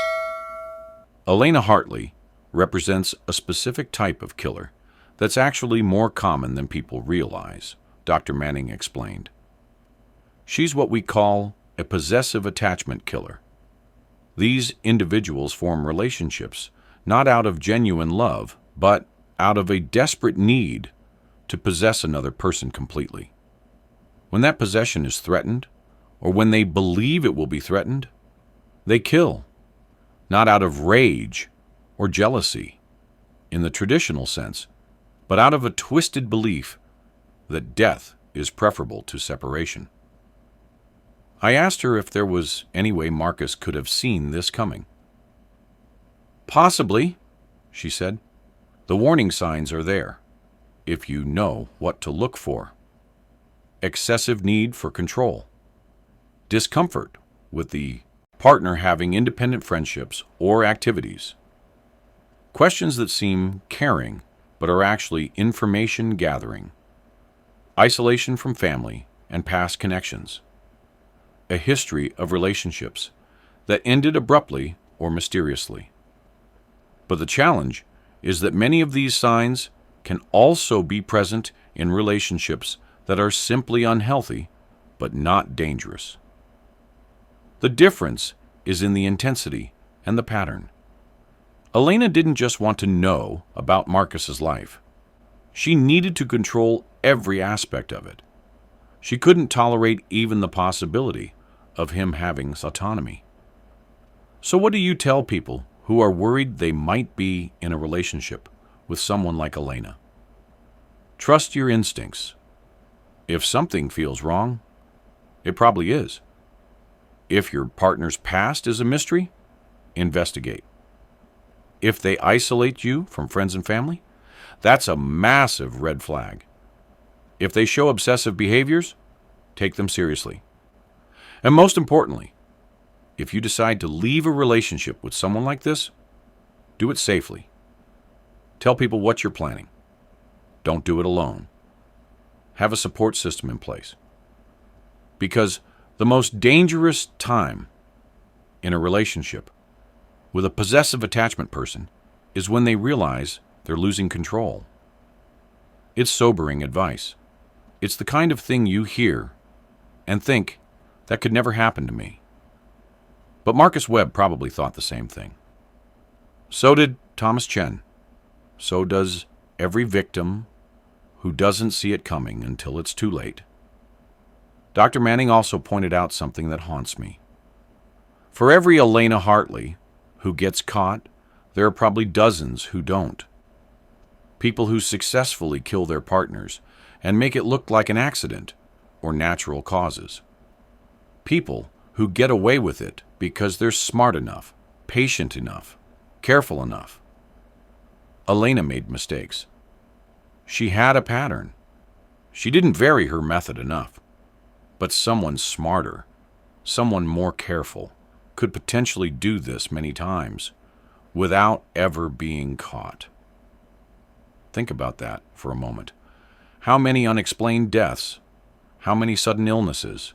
Elena Hartley represents a specific type of killer that's actually more common than people realize, Dr. Manning explained. She's what we call a possessive attachment killer. These individuals form relationships not out of genuine love, but out of a desperate need to possess another person completely. When that possession is threatened, or when they believe it will be threatened, they kill, not out of rage or jealousy in the traditional sense, but out of a twisted belief that death is preferable to separation. I asked her if there was any way Marcus could have seen this coming. "Possibly," she said. "The warning signs are there, if you know what to look for. Excessive need for control. Discomfort with the partner having independent friendships or activities. Questions that seem caring but are actually information gathering. Isolation from family and past connections. A history of relationships that ended abruptly or mysteriously. But the challenge is that many of these signs can also be present in relationships that are simply unhealthy but not dangerous. The difference is in the intensity and the pattern. Elena didn't just want to know about Marcus's life. She needed to control every aspect of it. She couldn't tolerate even the possibility of him having autonomy. So what do you tell people who are worried they might be in a relationship with someone like Elena? Trust your instincts. If something feels wrong, it probably is. If your partner's past is a mystery, investigate. If they isolate you from friends and family, that's a massive red flag. If they show obsessive behaviors, take them seriously. And most importantly, if you decide to leave a relationship with someone like this, do it safely. Tell people what you're planning. Don't do it alone. Have a support system in place. Because the most dangerous time in a relationship with a possessive attachment person is when they realize they're losing control. It's sobering advice. It's the kind of thing you hear and think, that could never happen to me. But Marcus Webb probably thought the same thing. So did Thomas Chen. So does every victim who doesn't see it coming until it's too late. Dr. Manning also pointed out something that haunts me. For every Elena Hartley who gets caught, there are probably dozens who don't. People who successfully kill their partners and make it look like an accident or natural causes. People who get away with it because they're smart enough, patient enough, careful enough. Elena made mistakes. She had a pattern. She didn't vary her method enough. But someone smarter, someone more careful, could potentially do this many times without ever being caught. Think about that for a moment. How many unexplained deaths? How many sudden illnesses?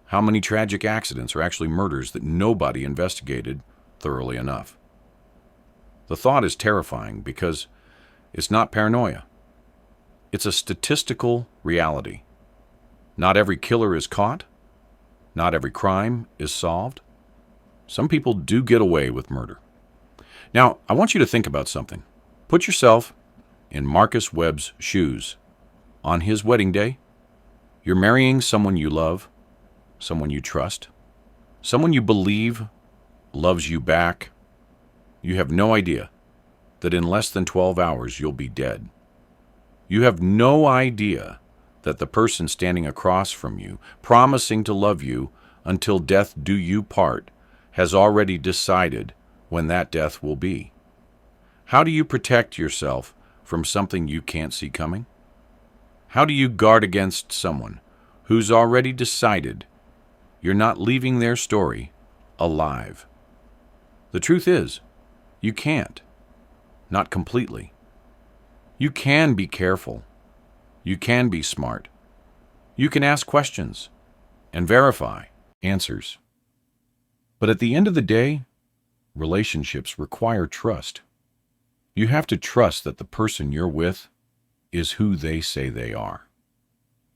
How many tragic accidents are actually murders that nobody investigated thoroughly enough? The thought is terrifying because it's not paranoia. It's a statistical reality. Not every killer is caught. Not every crime is solved. Some people do get away with murder. Now, I want you to think about something. Put yourself in Marcus Webb's shoes. On his wedding day, you're marrying someone you love, someone you trust, someone you believe loves you back. You have no idea that in less than 12 hours you'll be dead. You have no idea that the person standing across from you, promising to love you until death do you part, has already decided when that death will be. How do you protect yourself from something you can't see coming? How do you guard against someone who's already decided you're not leaving their story alive? The truth is, you can't. Not completely. You can be careful. You can be smart. You can ask questions and verify answers. But at the end of the day, relationships require trust. You have to trust that the person you're with is who they say they are.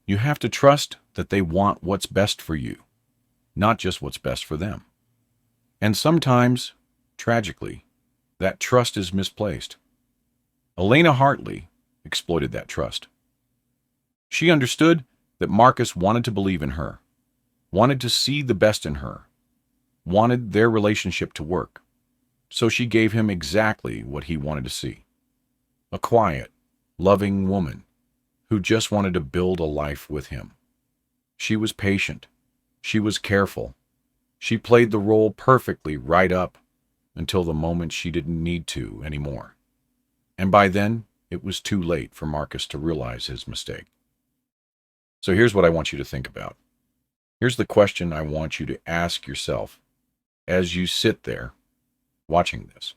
You have to trust that they want what's best for you, not just what's best for them. And sometimes, tragically, that trust is misplaced. Elena Hartley exploited that trust. She understood that Marcus wanted to believe in her, wanted to see the best in her, wanted their relationship to work. So she gave him exactly what he wanted to see. A quiet, loving woman who just wanted to build a life with him. She was patient. She was careful. She played the role perfectly right up until the moment she didn't need to anymore. And by then, it was too late for Marcus to realize his mistake. So here's what I want you to think about. Here's the question I want you to ask yourself as you sit there watching this.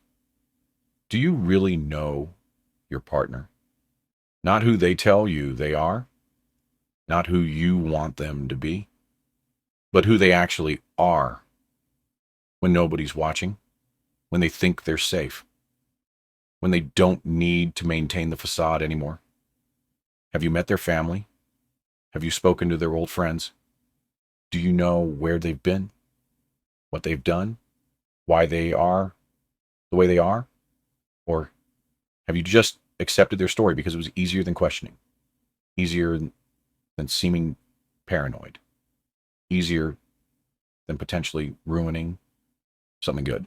Do you really know your partner? Not who they tell you they are, not who you want them to be, but who they actually are when nobody's watching, when they think they're safe, when they don't need to maintain the facade anymore. Have you met their family? Have you spoken to their old friends? Do you know where they've been, what they've done, why they are the way they are? Or have you just accepted their story because it was easier than questioning, easier than seeming paranoid, easier than potentially ruining something good?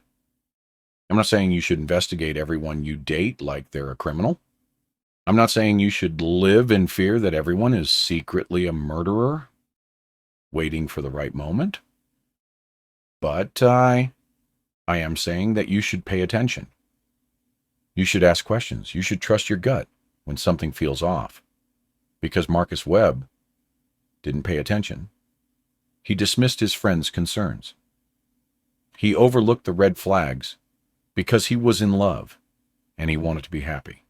I'm not saying you should investigate everyone you date like they're a criminal. I'm not saying you should live in fear that everyone is secretly a murderer, waiting for the right moment. But I am saying that you should pay attention. You should ask questions. You should trust your gut when something feels off. Because Marcus Webb didn't pay attention. He dismissed his friend's concerns. He overlooked the red flags because he was in love and he wanted to be happy.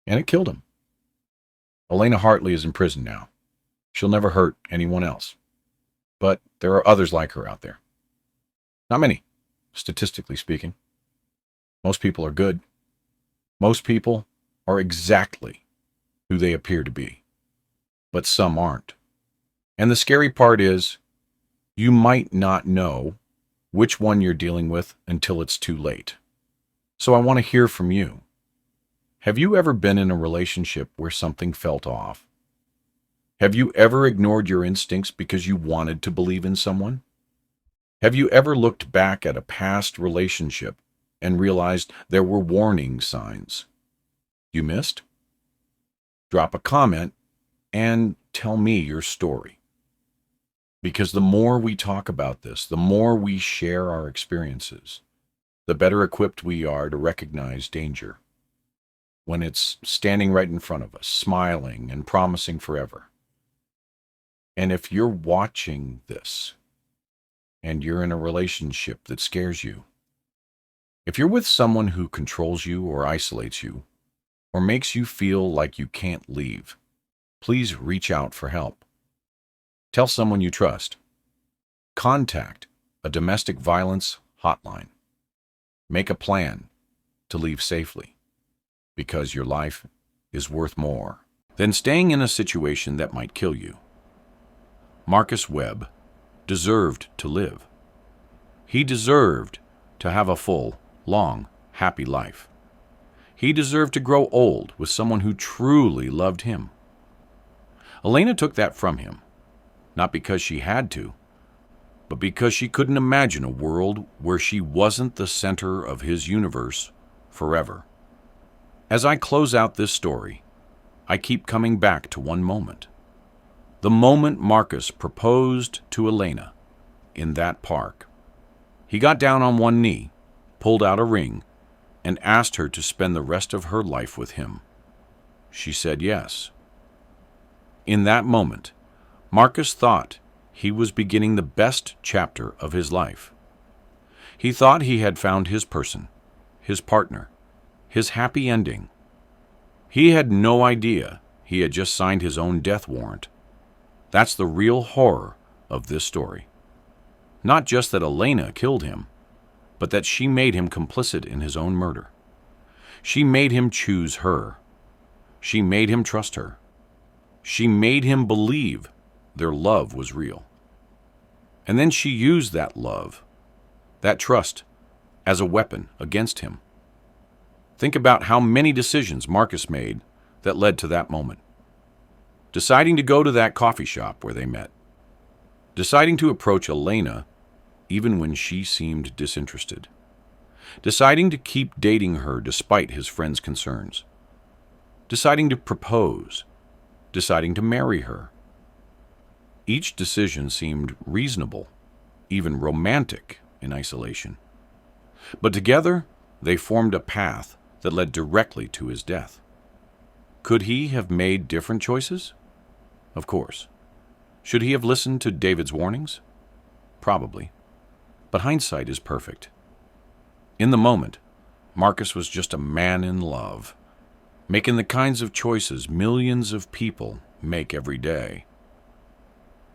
And it killed him. Elena Hartley is in prison now. She'll never hurt anyone else. But there are others like her out there. Not many, statistically speaking. Most people are good. Most people are exactly who they appear to be. But some aren't. And the scary part is, you might not know which one you're dealing with until it's too late. So I want to hear from you. Have you ever been in a relationship where something felt off? Have you ever ignored your instincts because you wanted to believe in someone? Have you ever looked back at a past relationship and realized there were warning signs you missed? Drop a comment and tell me your story. Because the more we talk about this, the more we share our experiences, the better equipped we are to recognize danger when it's standing right in front of us, smiling and promising forever. And if you're watching this and you're in a relationship that scares you, if you're with someone who controls you or isolates you or makes you feel like you can't leave, please reach out for help. Tell someone you trust. Contact a domestic violence hotline. Make a plan to leave safely, because your life is worth more than staying in a situation that might kill you. Marcus Webb deserved to live. He deserved to have a full, long, happy life. He deserved to grow old with someone who truly loved him. Elena took that from him, not because she had to, but because she couldn't imagine a world where she wasn't the center of his universe forever. As I close out this story, I keep coming back to one moment. The moment Marcus proposed to Elena in that park. He got down on one knee, pulled out a ring, and asked her to spend the rest of her life with him. She said yes. In that moment, Marcus thought he was beginning the best chapter of his life. He thought he had found his person, his partner, his happy ending. He had no idea he had just signed his own death warrant. That's the real horror of this story. Not just that Elena killed him, but that she made him complicit in his own murder. She made him choose her. She made him trust her. She made him believe their love was real. And then she used that love, that trust, as a weapon against him. Think about how many decisions Marcus made that led to that moment. Deciding to go to that coffee shop where they met. Deciding to approach Elena even when she seemed disinterested. Deciding to keep dating her despite his friends' concerns. Deciding to propose. Deciding to marry her. Each decision seemed reasonable, even romantic in isolation. But together, they formed a path that led directly to his death. Could he have made different choices? Of course. Should he have listened to David's warnings? Probably. But hindsight is perfect. In the moment, Marcus was just a man in love, making the kinds of choices millions of people make every day.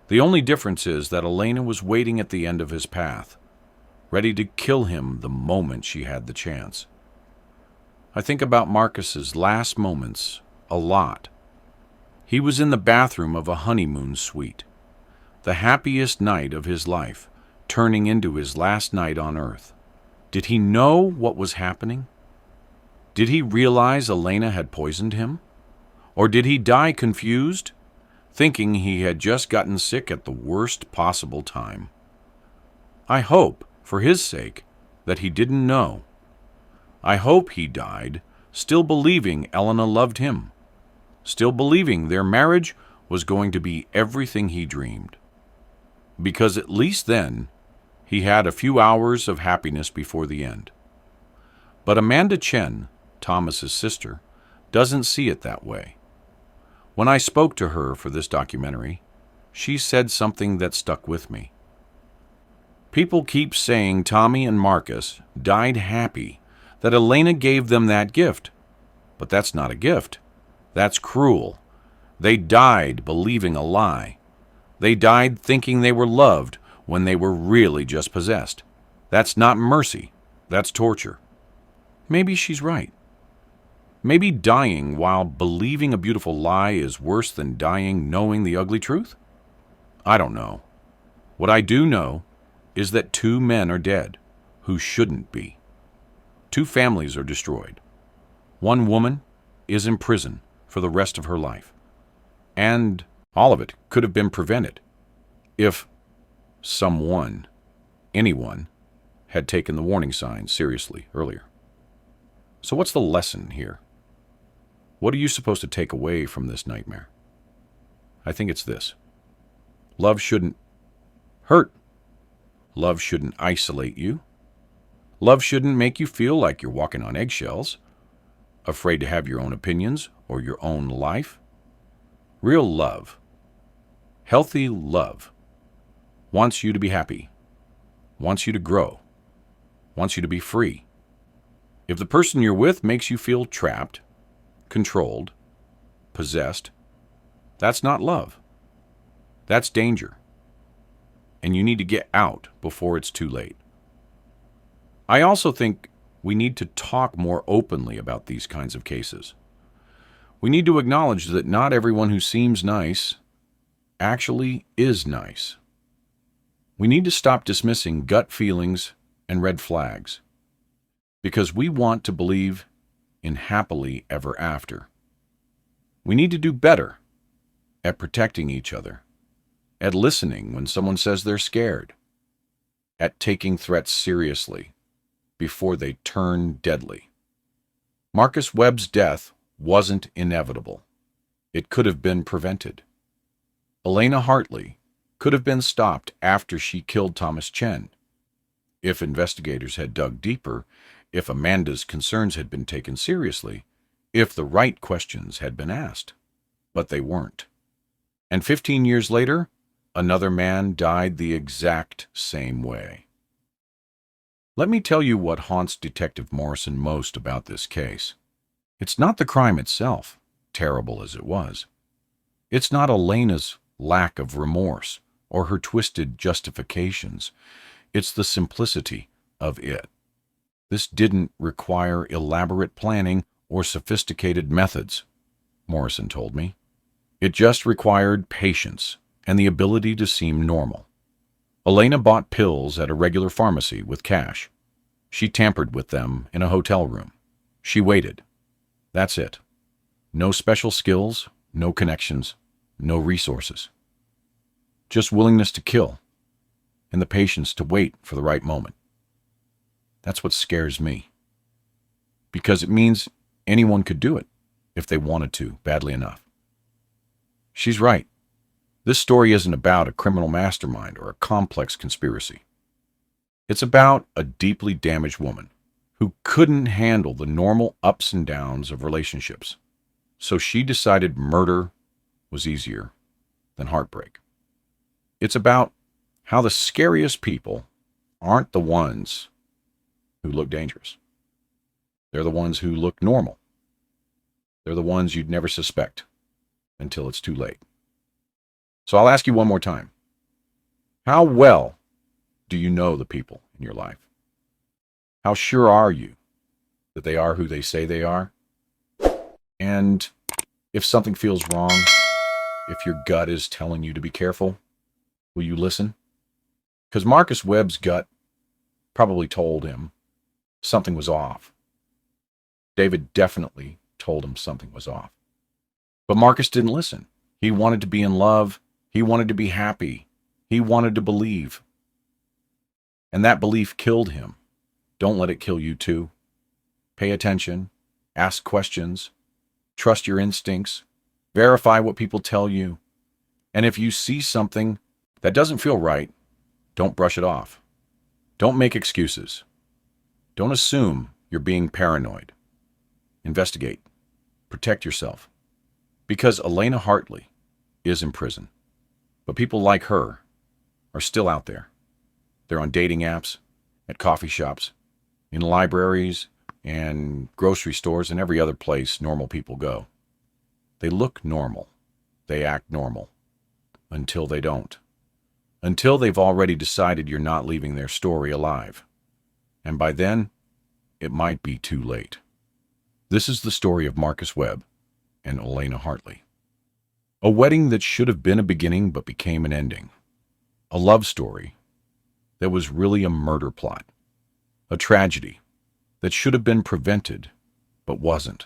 The only difference is that Elena was waiting at the end of his path, ready to kill him the moment she had the chance. I think about Marcus's last moments a lot. He was in the bathroom of a honeymoon suite, the happiest night of his life, turning into his last night on earth. Did he know what was happening? Did he realize Elena had poisoned him? Or did he die confused, thinking he had just gotten sick at the worst possible time? I hope, for his sake, that he didn't know. I hope he died still believing Elena loved him, still believing their marriage was going to be everything he dreamed. Because at least then, he had a few hours of happiness before the end. But Amanda Chen, Thomas's sister, doesn't see it that way. When I spoke to her for this documentary, she said something that stuck with me. People keep saying Tommy and Marcus died happy, that Elena gave them that gift. But that's not a gift. That's cruel. They died believing a lie. They died thinking they were loved when they were really just possessed. That's not mercy. That's torture. Maybe she's right. Maybe dying while believing a beautiful lie is worse than dying knowing the ugly truth? I don't know. What I do know is that 2 men are dead who shouldn't be. 2 families are destroyed. 1 woman is in prison for the rest of her life. And all of it could have been prevented if anyone, had taken the warning signs seriously earlier. So what's the lesson here? What are you supposed to take away from this nightmare? I think it's this. Love shouldn't hurt. Love shouldn't isolate you. Love shouldn't make you feel like you're walking on eggshells, afraid to have your own opinions or your own life. Real love, healthy love, wants you to be happy, wants you to grow, wants you to be free. If the person you're with makes you feel trapped, controlled, possessed, that's not love. That's danger. And you need to get out before it's too late. I also think we need to talk more openly about these kinds of cases. We need to acknowledge that not everyone who seems nice actually is nice. We need to stop dismissing gut feelings and red flags, because we want to believe in happily ever after. We need to do better at protecting each other, at listening when someone says they're scared, at taking threats seriously before they turn deadly. Marcus Webb's death wasn't inevitable. It could have been prevented. Elena Hartley could have been stopped after she killed Thomas Chen. If investigators had dug deeper, if Amanda's concerns had been taken seriously, if the right questions had been asked. But they weren't. And 15 years later, another man died the exact same way. Let me tell you what haunts Detective Morrison most about this case. It's not the crime itself, terrible as it was. It's not Elena's lack of remorse or her twisted justifications. It's the simplicity of it. This didn't require elaborate planning or sophisticated methods, Morrison told me. It just required patience and the ability to seem normal. Elena bought pills at a regular pharmacy with cash. She tampered with them in a hotel room. She waited. That's it. No special skills, no connections, no resources. Just willingness to kill and the patience to wait for the right moment. That's what scares me. Because it means anyone could do it if they wanted to badly enough. She's right. This story isn't about a criminal mastermind or a complex conspiracy. It's about a deeply damaged woman who couldn't handle the normal ups and downs of relationships. So she decided murder was easier than heartbreak. It's about how the scariest people aren't the ones who look dangerous. They're the ones who look normal. They're the ones you'd never suspect until it's too late. So I'll ask you one more time. How well do you know the people in your life? How sure are you that they are who they say they are? And if something feels wrong, if your gut is telling you to be careful, will you listen? Because Marcus Webb's gut probably told him something was off. David definitely told him something was off. But Marcus didn't listen. He wanted to be in love. He wanted to be happy. He wanted to believe. And that belief killed him. Don't let it kill you too. Pay attention. Ask questions. Trust your instincts. Verify what people tell you. And if you see something that doesn't feel right, don't brush it off. Don't make excuses. Don't assume you're being paranoid. Investigate. Protect yourself. Because Elena Hartley is in prison. But people like her are still out there. They're on dating apps, at coffee shops, in libraries, and grocery stores, and every other place normal people go. They look normal. They act normal. Until they don't. Until they've already decided you're not leaving their story alive. And by then, it might be too late. This is the story of Marcus Webb and Elena Hartley. A wedding that should have been a beginning but became an ending. A love story that was really a murder plot. A tragedy that should have been prevented but wasn't.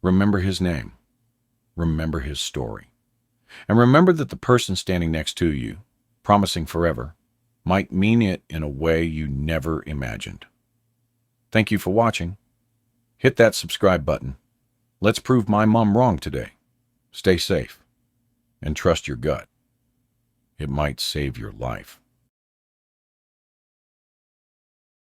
Remember his name. Remember his story. And remember that the person standing next to you, promising forever, might mean it in a way you never imagined. Thank you for watching. Hit that subscribe button. Let's prove my mom wrong today. Stay safe and trust your gut. It might save your life.